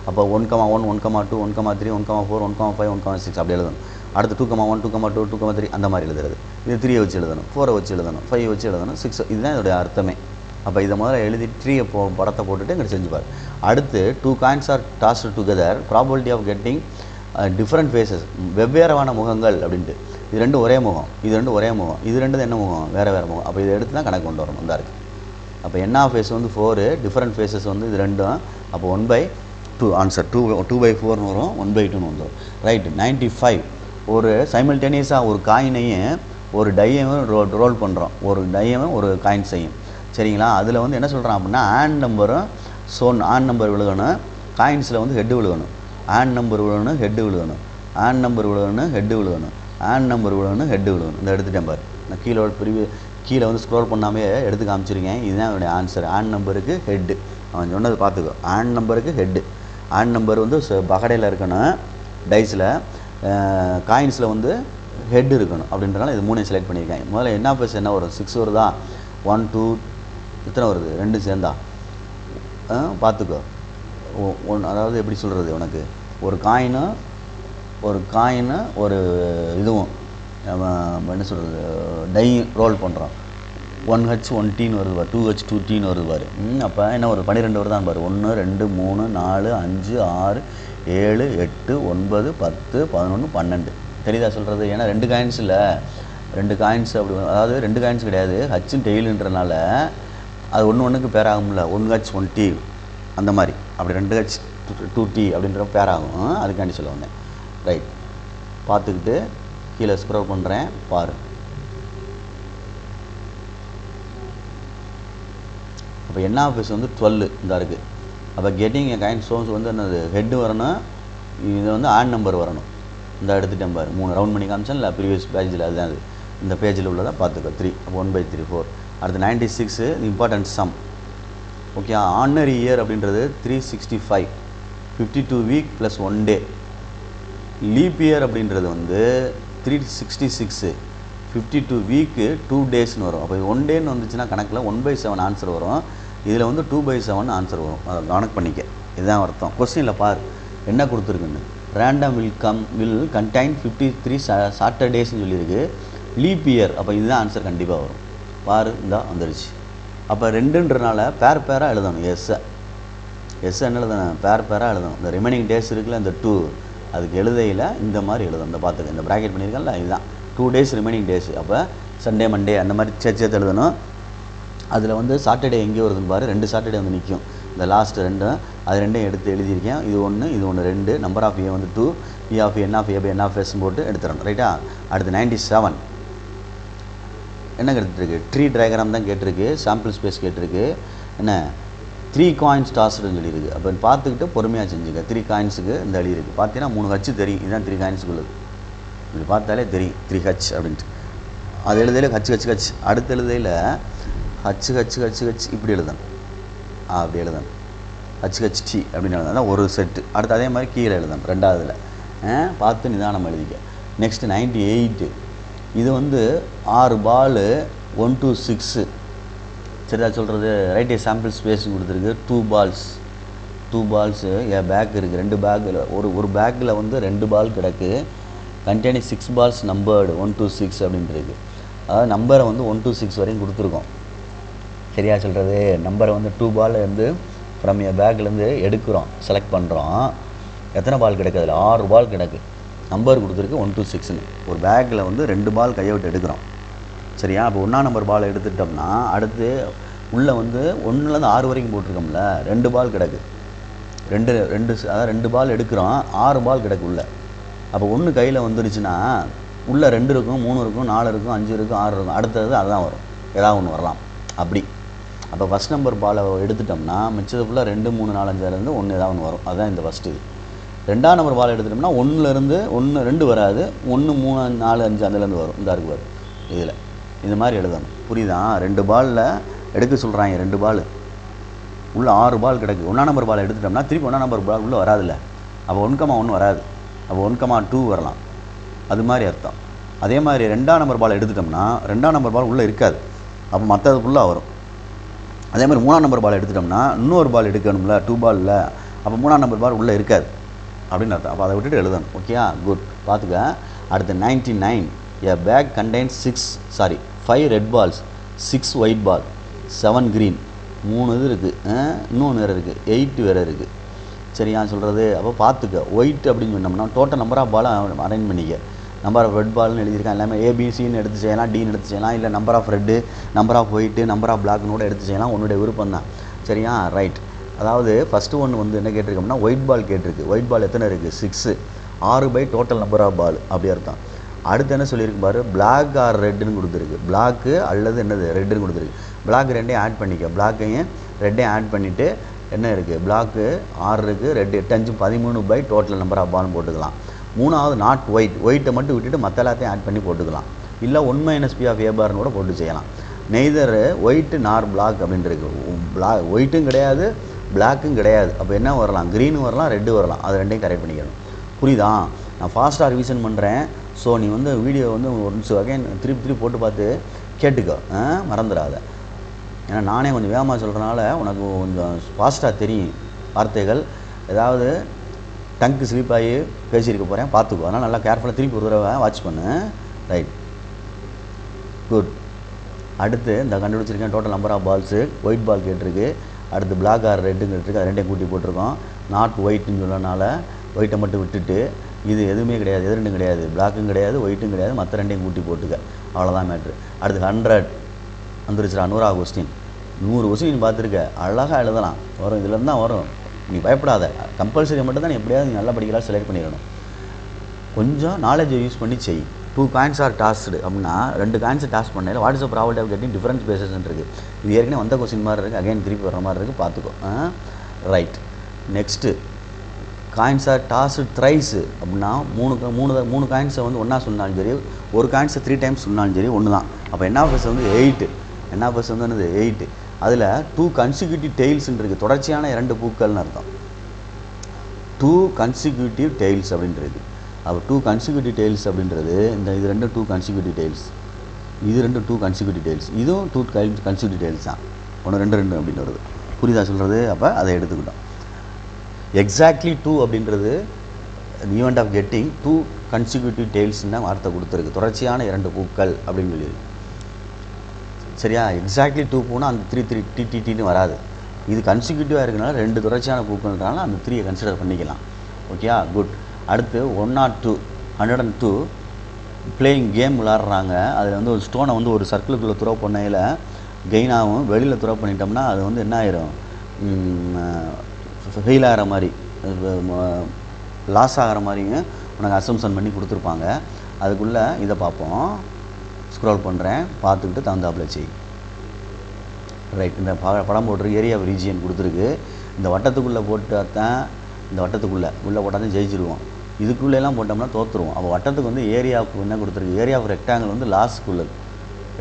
அப்போ 1,1, 1,2, 1,3, 1,4, 1,5, 1,6 அப்படி எழுதணும். அடுத்து 2,1, 2,2, 2,3 அந்த மாதிரி எழுதுறது. இது 3 வச்சு எழுதணும், 4 வச்சு எழுதணும், 5 வச்சு எழுதணும், 6. இதுதான் இதோடைய அர்த்தமே. அப்போ இதை முதல்ல எழுதி ட்ரீயை படத்தை போட்டுட்டு இங்கே செஞ்சுப்பார். அடுத்து 2 coins are tossed together, probability of getting different faces, வெவ்வேறான முகங்கள் அப்படின்ட்டு. இது 2 ஒரே முகம், இது 2 ஒரே முகம், இது 2 என்ன முகம்? வேறு வேறு முகம். அப்போ இதை எடுத்து தான் கணக்கு கொண்டு வரணும். தான் இருக்குது. அப்போ என்ன ஃபேஸ் வந்து 4, டிஃப்ரெண்ட் ஃபேஸஸ் வந்து இது 2. அப்போ 1/2 ஆன்சர் 2/4ன்னு வரும், 1/2ன்னு வந்துடும். ரைட்டு. 95 ஒரு சைமல்டேனியஸாக ஒரு காயினையும் ஒரு டையையும் ரோல் பண்ணுறோம். ஒரு டையையும் ஒரு காயின்ஸையும். சரிங்களா? அதில் வந்து என்ன சொல்கிறான் அப்படின்னா ஆன் நம்பரும் ஆன் நம்பர் விழுகணும், காயின்ஸில் வந்து ஹெட்டு விழுகணும். ஆன் நம்பர் விழுகணும், ஹெட்டு விழுகணும். ஆன் நம்பர் விழுகணும், ஹெட்டு விழுகணும். ஆன் நம்பர் விழுகணும், ஹெட்டு விழுகணும். இந்த எடுத்துட்டேன் பாரு. நான் கீழே வந்து ஸ்க்ரோல் பண்ணாமே எடுத்து காமிச்சிருக்கேன். இதுதான் என்னுடைய ஆன்சர். ஆன் நம்பருக்கு ஹெட்டு. அவன் சொன்னது பார்த்துக்கோ. ஆன் நம்பருக்கு ஹெட்டு. ஆன் நம்பர் வந்து பகடையில் இருக்கணும், டைஸில். காயின்ஸில் வந்து ஹெட் இருக்கணும். அப்படின்றனால இது 3 செலக்ட் பண்ணியிருக்கேன். முதல்ல என்ன பேஸ் என்ன வரும்? 6 வருதா? 1, 2 இத்தனை வருது? 2 சேர்ந்தா பார்த்துக்கோ. அதாவது எப்படி சொல்கிறது உனக்கு? ஒரு காயினும் ஒரு இதுவும் என்ன சொல்கிறது டை ரோல் பண்ணுறோம். 1H 1Tன்னு வருது பாரு, 2H 2Tன்னு வருது பாரு. அப்போ என்ன ஒரு 12 வருதான் பாரு. 1, 2, 3, 4, 5, 6, 7, 8, 9, 10, 11, 12. தெரியுதா சொல்கிறது? ஏன்னா 2 காயின்ஸ் இல்லை, 2 காயின்ஸ் அப்படி. அதாவது 2 காயின்ஸ் கிடையாது, ஹச்சும் டெய்லுன்றனால அது ஒன்றுக்கு பேர் ஆகும்ல. 1H 1T அந்த மாதிரி. அப்படி 2H 2T அப்படின்ற பேர் ஆகும். அதுக்காண்டி சொல்ல வந்தேன். ரைட். பார்த்துக்கிட்டு கீழே ஸ்க்ரோல் பண்ணுறேன் பாரு. அப்போ என்ன ஆஃபீஸ் வந்து 12 இந்த இருக்குது. அப்போ கெட்டிங் எ காயின் சோர்ஸ் வந்து என்னது? ஹெட்டு வரணும், இது வந்து ஆன் நம்பர் வரணும். இந்த எடுத்துட்டேன் பாரு. 3 ரவுண்ட் பண்ணி காமிச்சேன் இல்லை ப்ரீவியஸ் பேஜில். அதுதான் அது. இந்த பேஜில் உள்ளதை பார்த்துக்கோ. 3. அப்போ 1/3 4. அடுத்து 96 important sum. Okay, ordinary year அப்படின்றது 365, 52 week plus 1 day. Leap year அப்படின்றது வந்து 366, 52 வீக்கு 2 டேஸ்னு வரும். அப்போ இது 1 டேன்னு வந்துச்சுன்னா கணக்கில் 1/7 ஆன்சர் வரும். இதில் வந்து 2/7 ஆன்சர் வரும். அதை கணக்கு பண்ணிக்க. இதுதான் அர்த்தம். கொஸ்டினில் பார் என்ன கொடுத்துருக்குன்னு. ரேண்டம் வில் கண்டைன் 53 சாட்டர்டேஸ்ன்னு சொல்லியிருக்கு. Leap year. அப்போ இதுதான் ஆன்சர் கண்டிப்பாக வரும். பாரு, இந்தா வந்துடுச்சு. அப்போ 2ன்றனால பேராக எழுதணும். எஸ் என்ன எழுதணும்? பேராக எழுதணும். இந்த ரிமைனிங் டேஸ் இருக்குல்ல, இந்த 2 அதுக்கு எழுதையில் இந்த மாதிரி எழுதணும். இந்த பார்த்துக்க, இந்த ப்ராக்கெட் பண்ணியிருக்கேன்ல, இதுதான் 2 டேஸ் ரிமைனிங் டேஸ். அப்போ சண்டே மண்டே அந்த மாதிரி சேர்த்து எழுதணும். அதில் வந்து சாட்டர்டே எங்கே வருதுன்னு பாரு. 2 சாட்டர்டே வந்து நிற்கும். இந்த லாஸ்ட் 2 அது 2 எடுத்து எழுதியிருக்கேன். இது 1, இது 1, 2. நம்பர் ஆஃப் ஏ வந்து 2, E of N of A by N of எஸ்ன்னு போட்டு எடுத்துடணும். ரைட்டா? அடுத்து 97 என்ன கேட்டுருக்கு? ட்ரீ டயக்ராம் தான் கேட்டிருக்கு. சாம்பிள் ஸ்பேஸ் கேட்டிருக்கு. என்ன 3 காயின்ஸ் டாஸ்டுன்னு சொல்லியிருக்கு. அப்போ பார்த்துக்கிட்டு பொறுமையாக செஞ்சுக்க. 3 காயின்ஸுக்கு இந்த அழி இருக்குது. பார்த்தீங்கன்னா 3 ஹச்சு தெரியும். இதுதான் 3 காயின்ஸுக்குள்ளது. இப்படி பார்த்தாலே தெரியும் 3H அப்படின்ட்டு. அது எழுதையில் ஹச். அடுத்த எழுதையில் ஹச் இப்படி எழுதணும். அப்படி எழுதணும். HHT அப்படின்னு எழுதணும். ஒரு செட்டு. அடுத்து அதே மாதிரி கீழே எழுதணும் 2வதுல. பார்த்து நிதானம் எழுதிக்க. நெக்ஸ்ட்டு 98 இது வந்து 6 பால் 1 to 6 சரிதா சொல்கிறது. ரைட் ஏ சாம்பிள் ஸ்பேஸ் கொடுத்துருக்கு. டூ பால்ஸு ஏ பேக் இருக்குது. 2 பேக்கில் ஒரு பேக்கில் வந்து 2 பால் கிடக்கு. கண்டெய்னிங் 6 balls நம்பர்டு 1 to 6 அப்படின்ட்டு இருக்குது. அதாவது நம்பரை வந்து 1 to 6 வரையும் கொடுத்துருக்கோம். சரியா சொல்கிறது. நம்பரை வந்து 2 ball வந்து ஃப்ரம் ஏ பேக்லேருந்து எடுக்கிறோம், செலக்ட் பண்ணுறோம். எத்தனை பால் கிடக்கு? அதில் 6 பால் கிடக்கு. நம்பர் கொடுத்துருக்கு 1 to 6ன்னு. ஒரு பேக்கில் வந்து 2 பால் கையை விட்டு எடுக்கிறோம். சரியா? அப்போ 1ஆம் நம்பர் பால் எடுத்துட்டோம்னா அடுத்து உள்ளே வந்து 1லேருந்து 6 வரைக்கும் போட்டிருக்கோம்ல, 2 பால் கிடக்கு. அதாவது 2 பால் எடுக்கிறோம், 6 பால் கிடக்கு உள்ள. அப்போ 1 கையில் வந்துருச்சுன்னா உள்ளே 2 இருக்கும், 3 இருக்கும், 4 இருக்கும், 5 இருக்கும், 6 இருக்கும். அடுத்தது அதுதான் வரும், ஏதாவது ஒன்று வரலாம் அப்படி. அப்போ ஃபஸ்ட் நம்பர் பாலை எடுத்துட்டோம்னா மிச்சது ஃபுல்லாக 2, 3, 4, 5லேருந்து 1 ஏதாவது ஒன்று வரும். அதுதான் இந்த ஃபஸ்ட்டு இது. 2ஆம் நம்பர் பால் எடுத்துட்டோம்னா 1லேருந்து 1, 2 வராது, 1, 3, 4, 5 அதுலேருந்து வரும். இந்த இருக்கு வரும் இதில். இந்த மாதிரி எழுதணும். புரியுதா? 2 பாலில் எடுக்க சொல்கிறாங்க. 2 பால் உள்ளே 6 பால் கிடக்கு. 1ஆம் நம்பர் பால் எடுத்துட்டோம்னா திருப்பி 1ஆம் நம்பர் பால் உள்ளே வராதுல்ல. அப்போ 1,1 வராது, அப்போ 1,2 வரலாம். அது மாதிரி அர்த்தம். அதே மாதிரி 2ஆம் நம்பர் பால் எடுத்துட்டோம்னா 2ஆம் நம்பர் பால் உள்ளே இருக்காது, அப்போ மற்றது ஃபுல்லாக வரும். அதே மாதிரி 3ஆம் நம்பர் பால் எடுத்துட்டோம்னா இன்னொரு பால் எடுக்கணும்ல, 2 பாலில், அப்போ 3ஆம் நம்பர் பால் உள்ளே இருக்காது அப்படின்னு அர்த்தம். அப்போ அதை விட்டுட்டு எழுதணும். Okay, good. பார்த்துக்க. அடுத்து 99 a bag contains 5 red balls, 6 white ball, 7 green. 3 இது இருக்குது, இன்னொன்று வேறு இருக்குது, 8 வேறு இருக்குது. சரியா சொல்கிறது. அப்போ பார்த்துக்க. ஒயிட் அப்படின்னு சொன்னோம்னா டோட்டல் நம்பர் ஆஃப் பாலை அரேஞ்ச் பண்ணிக்க. நம்பர் ஆஃப் ரெட் பால்னு எழுதியிருக்கான். எல்லாமே ஏபிசின்னு எடுத்து செய்யலாம், டின்னு எடுத்து செய்யலாம், இல்லை number of red, number of white, number of பிளாக்னு கூட எடுத்து செய்யலாம். உன்னுடைய விருப்பம் தான். சரியா? ரைட். அதாவது ஃபஸ்ட்டு ஒன்று வந்து என்ன கேட்டிருக்கோம்னா ஒயிட் பால் கேட்டிருக்கு. ஒயிட் பால் எத்தனை இருக்குது? 6. 6 பை டோட்டல் நம்பர் ஆஃப் பால் அப்படி அர்த்தம். அடுத்து என்ன சொல்லியிருக்கு பாரு, பிளாக் ஆர் ரெட்டுன்னு கொடுத்துருக்கு. பிளாக்கு அல்லது என்னது ரெட்டுன்னு கொடுத்துருக்கு. பிளாக் 2ஐயும் ஆட் பண்ணிக்க. பிளாக்கையும் ரெட்டையும் ஆட் பண்ணிவிட்டு என்ன இருக்குது, பிளாக்கு 6 இருக்குது, red 8, 5, 13 by total number of பால்னு போட்டுக்கலாம். 3வது நாட் ஒயிட்டை மட்டும் விட்டுட்டு மற்ற எல்லாத்தையும் ஆட் பண்ணி போட்டுக்கலாம். இல்லை 1 - p ஆஃப் ஏ பார்னு கூட போட்டு செய்யலாம். நெய்தர் ஒயிட்டு நார் பிளாக் அப்படின்ட்டு இருக்குது. ஒயிட்டும் கிடையாது, பிளாக்கும் கிடையாது. அப்போ என்ன வரலாம்? க்ரீனும் வரலாம், ரெட்டு வரலாம். அது ரெண்டையும் கரெக்ட் பண்ணிக்கணும். புரியுதா? நான் ஃபாஸ்ட்டாக ரிவிஷன் பண்ணுறேன். ஸோ நீ வந்து வீடியோ வந்து ஒரு நிமிஷம் அகைன் திருப்பி போட்டு பார்த்து கேட்டுக்கோ, மறந்துடாத. ஏன்னா நானே கொஞ்சம் வேகமாக சொல்கிறனால உனக்கு கொஞ்சம் ஃபாஸ்ட்டாக தெரியும் வார்த்தைகள். ஏதாவது டங்கு ஸ்லிப் ஆகி பேசியிருக்க போகிறேன், பார்த்துக்கோ. அதனால் நல்லா கேர்ஃபுல்லாக திருப்பி ஒரு தடவை வாட்ச் பண்ணு. Right, good. அடுத்து இந்த கண்டுபிடிச்சிருக்கேன். Total number of balls white ball கேட்டிருக்கு. அடுத்து பிளாக் ஆர் ரெட்டுன்னு கேட்டிருக்கு. அது ரெண்டையும் கூட்டி போட்டிருக்கோம். நாட் ஒயிட்னு சொன்னனால ஒயிட்டை மட்டும் விட்டுட்டு இது எதுவுமே கிடையாது, எது ரெண்டும் கிடையாது, பிளாக்கும் கிடையாது, ஒயிட்டும் கிடையாது, மற்ற ரெண்டையும் கூட்டி போட்டுக்க. அவ்வளோதான் மேட்ரு. அடுத்து 100 வந்துருச்சுடா. 100ஆவது கொஸ்டின். 100 கொஸ்டின் பார்த்துருக்க, அழகாக எழுதலாம், வரும். இதுலேருந்து தான் வரும், நீ பயப்படாத. கம்பல்சரி மட்டும் தான் நீ எப்படியாவது நீ நல்லா படிக்கலாம் செலக்ட் பண்ணிடணும். கொஞ்சம் நாலேஜை யூஸ் பண்ணி செய். 2 coins ஆர் டாஸ்டு அப்படின்னா 2 coins டாஸ் பண்ணல what is the probability of getting difference faces இருக்குது. இது ஏற்கனவே வந்த கொஸ்டின் மாதிரி இருக்குது, அகைன் திருப்பி வர மாதிரி இருக்குது, பார்த்துக்கோ. Right. Next coins are tossed thrice அப்படின்னா 3 காயின்ஸை வந்து ஒன்றா சொன்னாலும் சரி, ஒரு காயின்ஸை 3 times சொன்னாலும் சரி ஒன்று தான். அப்போ என்ஆஃப்எஸ் வந்து 8. என்ஆஃப்எஸ் வந்து என்னது 8. அதில் 2 consecutive டெய்ல்ஸ்ன்னு இருக்குது. தொடர்ச்சியான 2 பூக்கள்னு அர்த்தம். 2 consecutive டெய்ல்ஸ் அப்படின்றது. அப்போ 2 consecutive டெய்ல்ஸ் அப்படின்றது இது ரெண்டும் 2 consecutive டெய்ல்ஸ், இது ரெண்டும் 2 consecutive டெய்ல்ஸ், இதுவும் 2 consecutive டெய்ல்ஸ் தான். 1 2 2 அப்படின்னு வருது. புரியுதா சொல்கிறது? அப்போ அதை எடுத்துக்கிட்டோம். எக்ஸாக்ட்லி 2 அப்படின்றது ஈவெண்ட் ஆஃப் கெட்டிங் 2 consecutive டெய்ல்ஸ்ன்னு தான் வார்த்தை கொடுத்துருக்கு. தொடர்ச்சியான 2 பூக்கள் அப்படின்னு சொல்லியிருக்கு. சரியா? எக்ஸாக்ட்லி 2 பூனா அந்த 3 டிடின்னு வராது. இது கன்சிக்யூட்டிவாக இருக்கனால 2 தொடர்ச்சியான பூக்கள்னால அந்த 3யை கன்சிடர் பண்ணிக்கலாம். Okay, good. அடுத்து 102 பிளேயிங் கேம் விளாட்றாங்க. அதில் வந்து ஒரு ஸ்டோனை வந்து ஒரு சர்க்கிளுக்குள்ளே த்ரோ பண்ணையில் கெயின் ஆகும். வெளியில் த்ரோ பண்ணிட்டோம்னா அது வந்து என்ன ஆயிரும், ஃபெயில் ஆகிற மாதிரி, லாஸ் ஆகிற மாதிரியும் உனக்கு அசம்ஷன் பண்ணி கொடுத்துருப்பாங்க. அதுக்குள்ளே இதை பார்ப்போம். ஸ்க்ரோல் பண்ணுறேன், பார்த்துக்கிட்டு தகுந்தாப்பில் செய். ரைட். இந்த படம் போட்டிருக்கு. ஏரியா ஆஃப் ரீஜியன் கொடுத்துருக்கு. இந்த வட்டத்துக்குள்ளே போட்டால் தான், இந்த வட்டத்துக்குள்ளே போட்டால் தான் ஜெயிச்சிருவோம். இதுக்குள்ளெல்லாம் போட்டோம்னா தோற்றுருவோம். அப்போ வட்டத்துக்கு வந்து ஏரியாவுக்கு என்ன கொடுத்துருக்கு, ஏரியா ஆஃப் ரெக்டாங்கிள் வந்து லாஸ்ட்டுக்கு உள்ளது.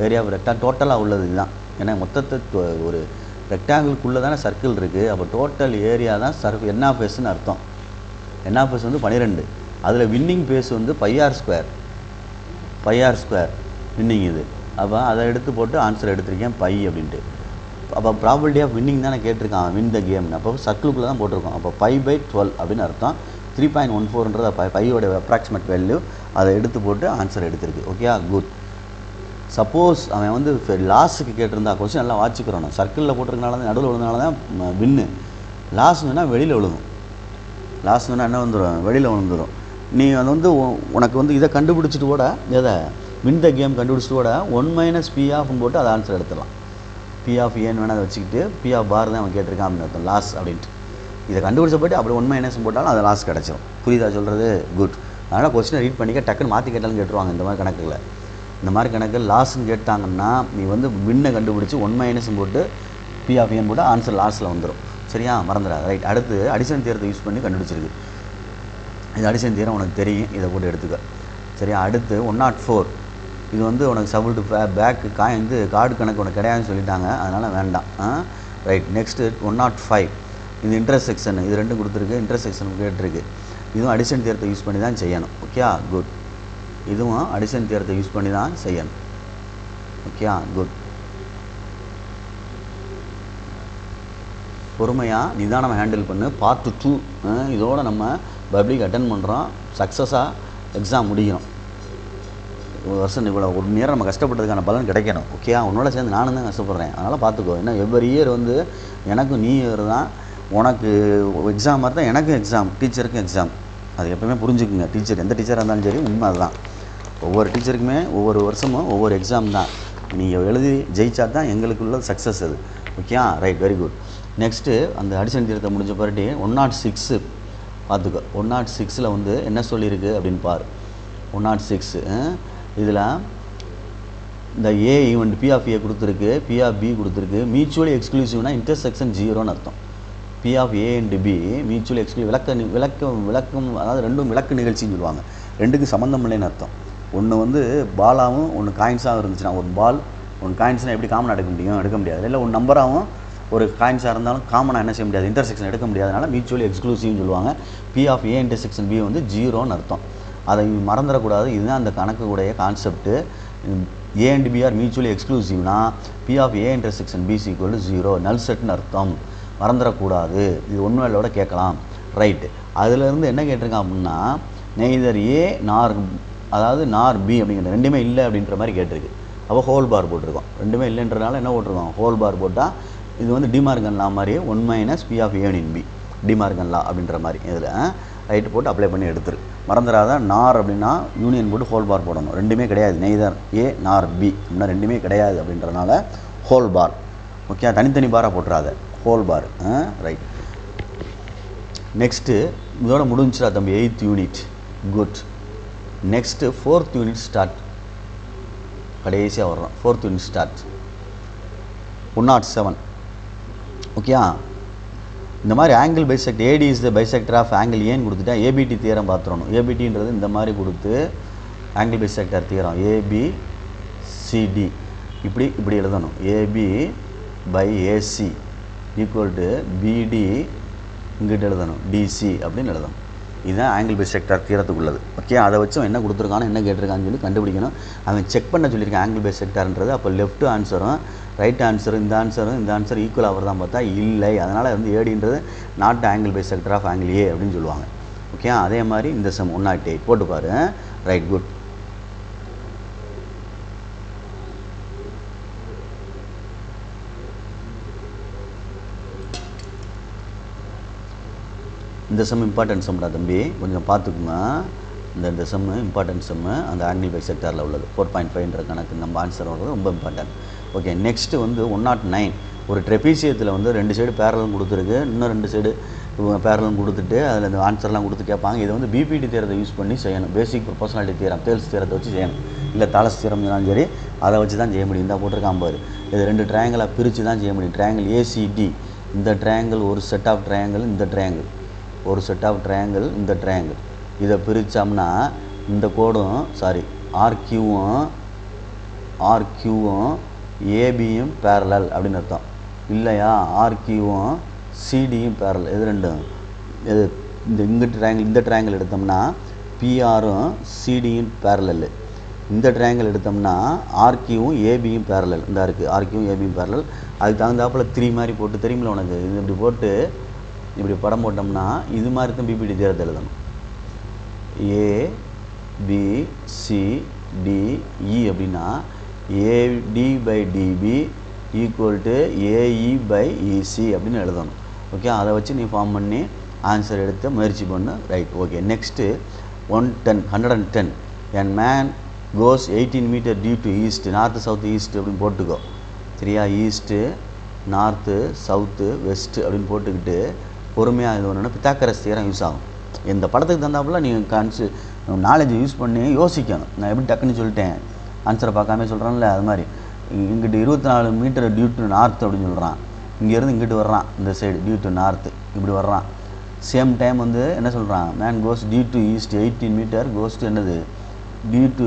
ஏரியா ஆஃப் ரெக்டாங்கிள் டோட்டலாக உள்ளது இதுதான். ஏன்னா மொத்தத்தை ஒரு ரெக்டாங்கிள்குள்ளே தானே சர்க்கிள் இருக்குது. அப்போ டோட்டல் ஏரியா தான் என்ஆஃப்எஸ்ன்னு அர்த்தம். என்ஆஃப்எஸ் வந்து 12. அதில் வின்னிங் பேஸ் வந்து πr² வின்னிங் இது. அப்போ அதை எடுத்து போட்டு ஆன்சர் எடுத்திருக்கேன் பை அப்படின்ட்டு. அப்போ ப்ராபபிலிட்டி ஆஃப் வின்னிங் தானே கேட்டிருக்கான், வின் த கேம். அப்போ சர்க்கிளுக்குள்ளே தான் போட்டிருக்கோம். அப்போ 5/12 அப்படின்னு அர்த்தம். 3.14ன்றது பையோட அப்ராக்சிமேட் வேல்யூ. அதை எடுத்து போட்டு ஆன்சர் எடுத்திருக்கு. Okay, good. சப்போஸ் அவன் வந்து லாஸுக்கு கேட்டிருந்தா கொஸ்டின் நல்லா வாட்சிக்கிறோம். சர்க்கிளில் போட்டிருக்கனால தான், நடுவில் விழுந்தனால தான் வின்னு. லாஸ் வேணால் வெளியில் விழுகும். லாஸ் வேணால் என்ன வந்துடும், வெளியில் விழுந்துடும். நீ அது வந்து உனக்கு வந்து இதை கண்டுபிடிச்சிட்டு கூட, எதை வின் த கேம் கண்டுபிடிச்சிட்டு கூட 1 - P ஆஃப்னு போட்டு அதை ஆன்சர் எடுத்துடலாம். P ஆஃப் ஏன்னு வேணால் அதை வச்சுக்கிட்டு P ஆஃப் பார் தான் அவன் கேட்டிருக்கான் அப்படின்னு அர்த்தம், லாஸ் அப்படின்ட்டு. இதை கண்டுபிடிச்ச போய்ட்டு அப்படி 1 - போட்டாலும் அது லாஸ் கிடச்சிடும். புரியுதா சொல்கிறது? குட். அதனால் கொஸ்டினை ரீட் பண்ணிக்க, டக்குன்னு மாற்றி கேட்டாலும் கேட்டுருவாங்க இந்த மாதிரி கணக்கில். இந்த மாதிரி கணக்கு லாஸ்ன்னு கேட்டாங்கன்னா நீ வந்து வின்னை கண்டுபிடிச்சி 1 - போட்டு P ஆஃப் ஏன்னு போட்டு ஆன்சர் லாஸில் வந்துடும். சரியா, மறந்துடாது. ரைட். அடுத்து அடிஷன் தியரத்தை யூஸ் பண்ணி கண்டுபிடிச்சிருக்கு. இது அடிஷன் தியரம் உனக்கு தெரியும், இதை போட்டு எடுத்துக்க. சரியா, அடுத்து 104. இது வந்து உனக்கு சபிள் டு பேக்கு வந்து கார்டு கணக்கு உனக்கு கிடையாதுன்னு சொல்லிட்டாங்க, அதனால் வேண்டாம். ரைட். நெக்ஸ்ட்டு 105. இது இன்டர்செக்ஷன், இது ரெண்டும் கொடுத்துருக்கு, இன்டர்செக்ஷன் கேட்டிருக்கு. இதுவும் அடிஷன் தியரத்தை யூஸ் பண்ணி தான் செய்யணும். Okay, good. இதுவும் அடிஷன் தியரத்தை யூஸ் பண்ணி தான் செய்யணும். Okay, good. பொறுமையாக நிதானமாக ஹேண்டில் பண்ணு. பார்ட் 2 இதோடு நம்ம பப்ளிக் அட்டென்ட் பண்ணுறோம். சக்ஸஸாக எக்ஸாம் முடியும். ஒரு வருஷம் இவ்வளோ ஒரு நேரம் நம்ம கஷ்டப்பட்டதுக்கான பலன் கிடைக்கணும். ஓகே, உன்னோட சேர்ந்து நானும் தான் கஷ்டப்படுறேன், அதனால் பார்த்துக்கோ. ஏன்னா எவ்வரி இயர் வந்து எனக்கும் நியூ இயர் தான், உனக்கு எக்ஸாம் மாதிரி தான் எனக்கும் எக்ஸாம், டீச்சருக்கும் எக்ஸாம். அது எப்போவுமே புரிஞ்சுக்குங்க. டீச்சர் எந்த டீச்சராக இருந்தாலும் சரி, உண்மை அதுதான். ஒவ்வொரு டீச்சருக்குமே ஒவ்வொரு வருஷமும் ஒவ்வொரு எக்ஸாம் தான். நீங்கள் எழுதி ஜெயிச்சா தான் எங்களுக்குள்ள சக்ஸஸ் அது. Okay, right, very good. Next அந்த அடிஷன் தியரத்தை முடிஞ்ச பிறகு 106 பார்த்துக்கோ. 106ல் வந்து என்ன சொல்லியிருக்கு அப்படின்னு பாரு. 106 இதில் இந்த A event P of A கொடுத்துருக்கு, P ஆஃப் பி கொடுத்துருக்கு. மியூச்சுவலி எக்ஸ்க்ளூசிவ்னா இன்டர்செக்ஷன் 0ன்னு அர்த்தம். P of A and B mutually exclusive விளக்கம், அதாவது ரெண்டும் விளக்கு நிகழ்ச்சின்னு சொல்லுவாங்க. ரெண்டுக்கும் சம்மந்தம் இல்லைன்னு அர்த்தம். ஒன்று வந்து பாலாகவும் ஒன்று காயின்ஸாகவும் இருந்துச்சுன்னா, ஒரு பால் ஒன்று காயின்ஸ்னால் எப்படி காமனாக எடுக்க முடியும், எடுக்க முடியாது. இல்லை ஒரு நம்பராகவும் ஒரு காயின்ஸாக இருந்தாலும் காமனாக என்ன செய்ய முடியாது, இன்டர்செக்ஷன் எடுக்க முடியாதனால மியூச்சுவலி எக்ஸ்க்ளூசிவ்னு சொல்லுவாங்க. P of A intersection B வந்து 0ன்னு அர்த்தம். அதை மறந்துடக்கூடாது. இதுதான் அந்த கணக்குடைய concept. A and B are mutually எக்ஸ்க்ளூசிவ்னா P of A intersection B = 0, நல் செட்னு அர்த்தம். மறந்துடக்கூடாது. இது ஒன்று வேலையோட கேட்கலாம். ரைட்டு. அதிலேருந்து என்ன கேட்டிருக்கான் அப்படின்னா, நெய்தர் ஏ நார், அதாவது நார் பி அப்படிங்கிற ரெண்டுமே இல்லை அப்படின்ற மாதிரி கேட்டிருக்கு. அப்போ ஹோல் பார் போட்டிருக்கோம். ரெண்டுமே இல்லைன்றனால என்ன போட்டிருக்கோம், ஹோல் பார் போட்டால் இது வந்து டிமார்கன் லா மாதிரி 1 - P of A in B, De Morgan law அப்படின்ற மாதிரி. இதில் ரைட்டு போட்டு அப்ளை பண்ணி எடுத்துரு. மறந்துடாத, நார் அப்படின்னா யூனியன் போட்டு ஹோல் பார் போடணும். ரெண்டுமே கிடையாது, நெய்தர் ஏ நார் பி அப்படின்னா ரெண்டுமே கிடையாது அப்படின்றனால ஹோல் பார். ஓகே, தனித்தனி பாராக போட்டுறாத, ஹோல் பார். ரைட். நெக்ஸ்ட்டு இதோட முடிஞ்சிடா தம்பி 8th unit. Good. Next 4th unit start. கடைசியாக வர்றோம். 4th unit start. 107. ஓகே, இந்த மாதிரி angle bisect AD is the bisector of angle ஏன்னு கொடுத்துட்டா ஏபிடி தியரம் பார்த்துடணும். ஏபிடின்றது இந்த மாதிரி கொடுத்து ஆங்கிள் பைசெக்டர் தியரம் ஏபிசிடி இப்படி எழுதணும். AB by AC equal to BD இங்கிட்ட எழுதணும், டிசி அப்படின்னு எழுதணும். இதுதான் ஆங்கிள் பைசெக்டர் தியரத்துக்குள்ளது. ஓகே, அதை வச்சு என்ன கொடுத்துருக்கானோ என்ன கேட்டிருக்கான்னு சொல்லி கண்டுபிடிக்கணும். அவன் செக் பண்ண சொல்லியிருக்கான் ஆங்கிள் பைசெக்டர்ன்றது. அப்போ லெஃப்ட் ஆன்சரும் ரைட் ஆன்சரும் இந்த ஆன்சர் ஈக்குவல் ஆகிறது தான் பார்த்தா இல்லை. அதனால் வந்து ஏடின்றது not angle bisector of angle A அப்படின்னு சொல்லுவாங்க. ஓகே, அதே மாதிரி இந்த சம் 108 போட்டு பாரு. Right, good. இந்த சம் இம்பார்ட்டன்ட் சம்டா தம்பி, கொஞ்சம் பார்த்துக்குங்க. இந்த சம்மு இம்பார்ட்டன்ட் சம்மு அந்த ஆங்கிள் பைசெக்டரில் உள்ளது. 4.5ன்ற கணக்கு நம்ம ஆன்சர் வர்றது ரொம்ப இம்பார்ட்டன்ட். ஓகே, நெக்ஸ்ட்டு வந்து 109. ஒரு ட்ரெபீசியத்தில் வந்து 2 சைடு பேரலும் கொடுத்துருக்கு, இன்னும் 2 சைடு பேரலும் கொடுத்துட்டு அதில் இந்த ஆன்சர்லாம் கொடுத்து கேட்பாங்க. இதை வந்து பிபிடி தியரத்தை யூஸ் பண்ணி செய்யணும். பேசிக் ப்ரொபோஷனாலிட்டி தியரம், தேல்ஸ் தியரத்தை வச்சு செய்யணும். இல்லை தாலஸ் தியரம் சொன்னாலும் சரி, அதை வச்சு தான் செய்ய முடியும். இந்த போட்டிருக்கான் பாரு, இது 2 ட்ரையாங்கிளாக பிரித்து தான் செய்ய முடியும். ட்ரையாங்கிள் ஏசிடி, இந்த ட்ரையாங்கிள் ஒரு செட் ஆஃப் ட்ரையாங்கிள், இந்த ட்ரையாங்கிள் ஒரு செட் ஆஃப் ட்ரையாங்கிள், இந்த ட்ரையாங்கிள். இதை பிரித்தோம்னா இந்த கோடும் ஆர்கியூவும் ஏபியும் பேரலல் அப்படின்னு அர்த்தம். இல்லையா, ஆர்கியூவும் சிடியும் பேரலல். இது ரெண்டும் இது இந்த ட்ரையாங்கிள் எடுத்தோம்னா பிஆரும் சிடியும் பேரலல். இந்த ட்ரையாங்கிள் எடுத்தோம்னா ஆர்கியும் ஏபியும் பேரலல் இந்த இருக்குது, ஆர்கியும் ஏபியும் பேரலல். அதுக்கு தகுந்தாப்பில் 3 மாதிரி போட்டு தெரியுமில்ல உனக்கு, இது இப்படி போட்டு இப்படி படம் போட்டோம்னா இது மாதிரி தான் பிபிடி தேர்தல் எழுதணும். ABCDE அப்படின்னா AD/DB = AE/EC அப்படின்னு எழுதணும். ஓகே, அதை வச்சு நீ ஃபார்ம் பண்ணி ஆன்சர் எடுத்து முயற்சி பண்ணு. Right, okay. Next 110 an man goes 18 metre due to east, north south east அப்படின்னு போட்டுக்கோ. சரியா, ஈஸ்ட்டு நார்த்து சவுத்து வெஸ்ட்டு அப்படின்னு போட்டுக்கிட்டு பொறுமையாக இது ஒன்றுனா பித்தாக்கரஸ் தியரம் யூஸ் ஆகும். இந்த படத்துக்கு தந்தாப்புல நீங்கள் நாலேஜ் யூஸ் பண்ணி யோசிக்கணும். நான் எப்படி டக்குன்னு சொல்லிட்டேன், ஆன்சரை பார்க்காம சொல்கிறேன்ல, அது மாதிரி இங்கிட்டு 24 மீட்டர் டியூ டு நார்த் அப்படின்னு சொல்கிறான். இங்கேருந்து இங்கிட்டு வர்றான், இந்த சைடு டியூ டு நார்த்து இப்படி வர்றான். சேம் டைம் வந்து என்ன சொல்கிறான், man goes due to east 18 metre goes to என்னது டியூ டு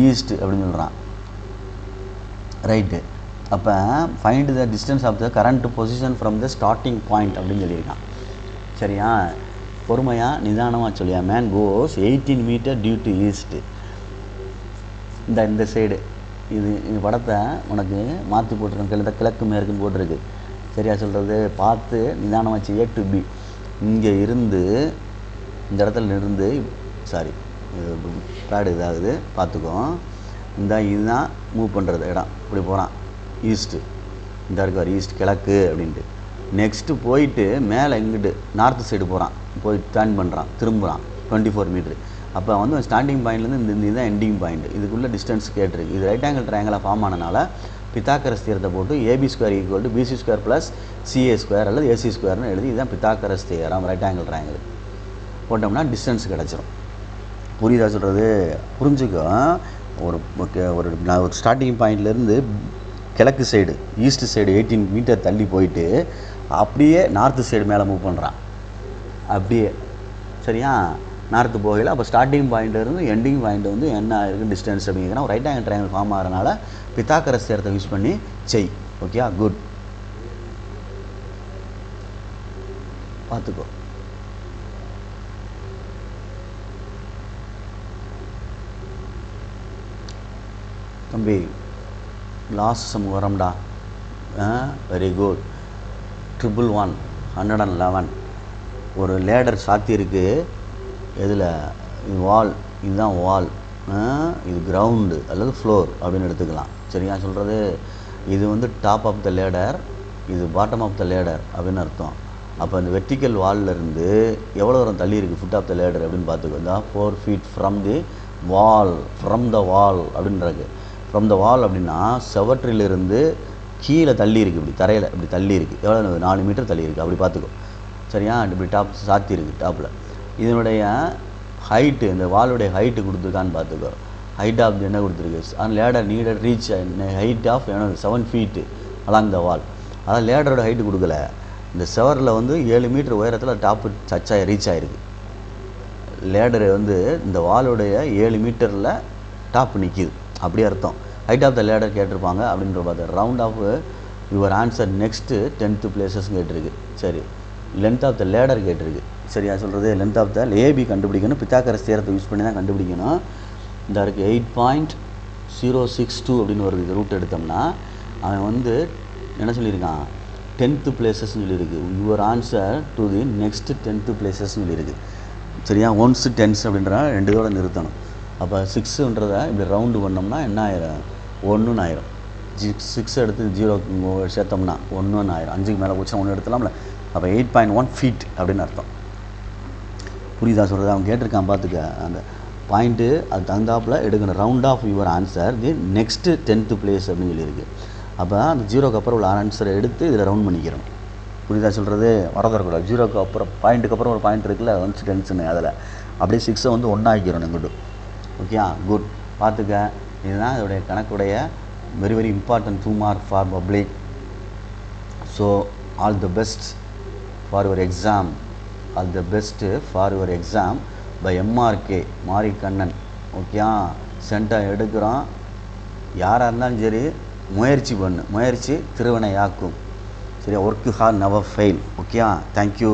ஈஸ்ட்டு அப்படின்னு சொல்கிறான். ரைட்டு, அப்போ find the distance of the current position from the starting point அப்படின்னு சொல்லியிருக்கான். சரியா, பொறுமையாக நிதானமாக சொல்லியா. Man goes 18 metre due to east. இந்த சைடு இது படத்தை உனக்கு மாற்றி போட்டிருக்கேன், கிழக்கு மேற்குன்னு போட்டிருக்கு. சரியா சொல்கிறது, பார்த்து நிதானமாக வச்சு. A to B இங்கே இருந்து இந்த இடத்துல இருந்து பேடு இதாகுது பார்த்துக்கோ. இதுதான் மூவ் பண்ணுறது இடம். இப்படி போகிறான் ஈஸ்ட்டு, இந்த இருக்கார் ஈஸ்ட் கிழக்கு அப்படின்ட்டு. நெக்ஸ்ட்டு போயிட்டு மேலே இங்கிட்டு நார்த்து சைடு போகிறான், போய் டர்ன் பண்ணுறான், திரும்புகிறான் 24 மீட்ரு. அப்போ வந்து ஸ்டார்டிங் பாயிண்ட்லேருந்து இந்த இதுதான் எண்டிங் பாயிண்ட். இதுக்குள்ளே டிஸ்டன்ஸ் கேட்டிருக்கு. இது ரைட் ஆங்கிள் ட்ரையாங்கிளாக ஃபார்ம் ஆனனால பித்தாக்கரஸ் தியரத்தை போட்டு AB² = BC² + CA² அல்லது AC² எழுதி இதுதான் Pythagoras theorem right angle triangle போட்டோம்னா டிஸ்டன்ஸ் கிடச்சிரும். புரியுதா சொல்கிறது? புரிஞ்சுக்கோ. ஒரு ஸ்டார்டிங் பாயிண்ட்லேருந்து கிழக்கு சைடு ஈஸ்ட் சைடு 18 மீட்டர் தள்ளி போயிட்டு அப்படியே நார்த்து சைடு மேலே மூவ் பண்ணுறான். அப்படியே சரியா, நார்த்து போகல. அப்போ ஸ்டார்டிங் பாயிண்ட்லேருந்து எண்டிங் பாயிண்ட் வந்து என்ன இருக்குது டிஸ்டன்ஸ் அப்படிங்கிறனா ரைட் ஆங்கிள் ட்ரையாங்கிள் ஃபார்ம் ஆகிறனால பித்தாக்கரஸ் தியரத்தை யூஸ் பண்ணி செய். Okay, good. பார்த்துக்கோ. தம்பி லாஸ்ட் சம் வரம்டா. Very good. 111 ஒரு லேடர் சாத்தியிருக்கு. இதில் இது வால், இதுதான் வால், இது கிரவுண்டு அல்லது ஃப்ளோர் அப்படின்னு எடுத்துக்கலாம். சரியா சொல்கிறது? இது வந்து டாப் ஆஃப் த லேடர், இது பாட்டம் ஆஃப் த லேடர் அப்படின்னு அர்த்தம். அப்போ இந்த வெர்டிக்கல் வால்லேருந்து எவ்வளோ தூரம் தள்ளி இருக்குது ஃபுட் ஆஃப் த லேடர் அப்படின்னு பார்த்துக்கோ. இந்த 4 feet ஃப்ரம் த வால் அப்படின்றது. ஃப்ரம் த வால் அப்படின்னா செவற்றிலிருந்து கீழே தள்ளி இருக்குது, இப்படி தரையில் இப்படி தள்ளி இருக்குது. எவ்வளோ 4 மீட்டர் தள்ளி இருக்குது அப்படி பார்த்துக்கோ. சரியா, இப்படி டாப் சாத்தி இருக்குது டாப்பில். இதனுடைய ஹைட்டு, இந்த வாலுடைய ஹைட்டு கொடுத்துருக்கான்னு பார்த்துக்கோ. ஹைட் ஆஃப் என்ன கொடுத்துருக்கு, அந்த ladder needed reach height of 7 feet along the wall. அதான் லேடரோட ஹைட்டு கொடுக்கல. இந்த செவரில் வந்து 7 மீட்டர் உயரத்தில் டாப்பு ரீச் ஆகிருக்கு. லேடரு வந்து இந்த வாலுடைய 7 மீட்டரில் டாப்பு நிற்கிது அப்படி அர்த்தம். ஹைட் ஆஃப் த லேடர் கேட்டிருப்பாங்க அப்படின்ற பார்த்து. Round off your answer next 10th places கேட்டிருக்கு. சரி, லென்த் ஆஃப் த லேடர் கேட்டிருக்கு. சரியா சொல்கிறது? லென்த் ஆஃப் த ஏபி கண்டுபிடிக்கணும். பித்தாக்கரஸ் தியரத்தை யூஸ் பண்ணி தான் கண்டுபிடிக்கணும். இந்த இருக்குது 8.062 அப்படின்னு வருது. இது ரூட் எடுத்தோம்னா அவன் வந்து என்ன சொல்லியிருக்கான், 10th places சொல்லியிருக்கு. Your answer to the next 10th places சொல்லியிருக்கு. சரியா, 1s 10s அப்படின்ற 2 நிறுத்தணும். அப்போ 6ன்றதை இப்படி ரவுண்டு பண்ணோம்னா என்ன ஆயிரும், 1ன்னு ஆயிரும். 6 எடுத்து 0 சேர்த்தோம்னா 1ன்னு ஆயிரும். 5க்கு மேலே போச்சுன்னா 1 எடுத்துலாம்ல. அப்போ 8.1 feet அப்படின்னு அர்த்தம். புரியுதா சொல்கிறது? அவன் கேட்டிருக்கான் பார்த்துக்க. அந்த பாயிண்ட்டு அது தகுந்தாப்பில் எடுக்கணும். Round off your answer the next 10th place அப்படின்னு சொல்லியிருக்கு. அப்போ அந்த 0க்கு அப்புறம் உள்ள ஆன்சரை எடுத்து இதில் ரவுண்ட் பண்ணிக்கிறோம். புரியுதா சொல்கிறது? வரதரக்கூடாது. 0க்கு அப்புறம் பாயிண்ட்டுக்கு அப்புறம் ஒரு பாயிண்ட் இருக்குல்ல 1s 10s அதில் அப்படியே 6 வந்து 1 ஆக்கிக்கிறோம் இங்கிட்டு. Okay, good. பார்த்துக்க. இதுதான் இதோடைய கணக்குடைய very very important 2 mark for public. So all the best for your exam. All the best for your exam by MRK Marikannan. Okay, centre எடுக்கிறோம். யாராக இருந்தாலும் சரி முயற்சி பண்ணு. முயற்சி திருவினையாக்கும். சரியா, work hard never fail. Okay, thank you.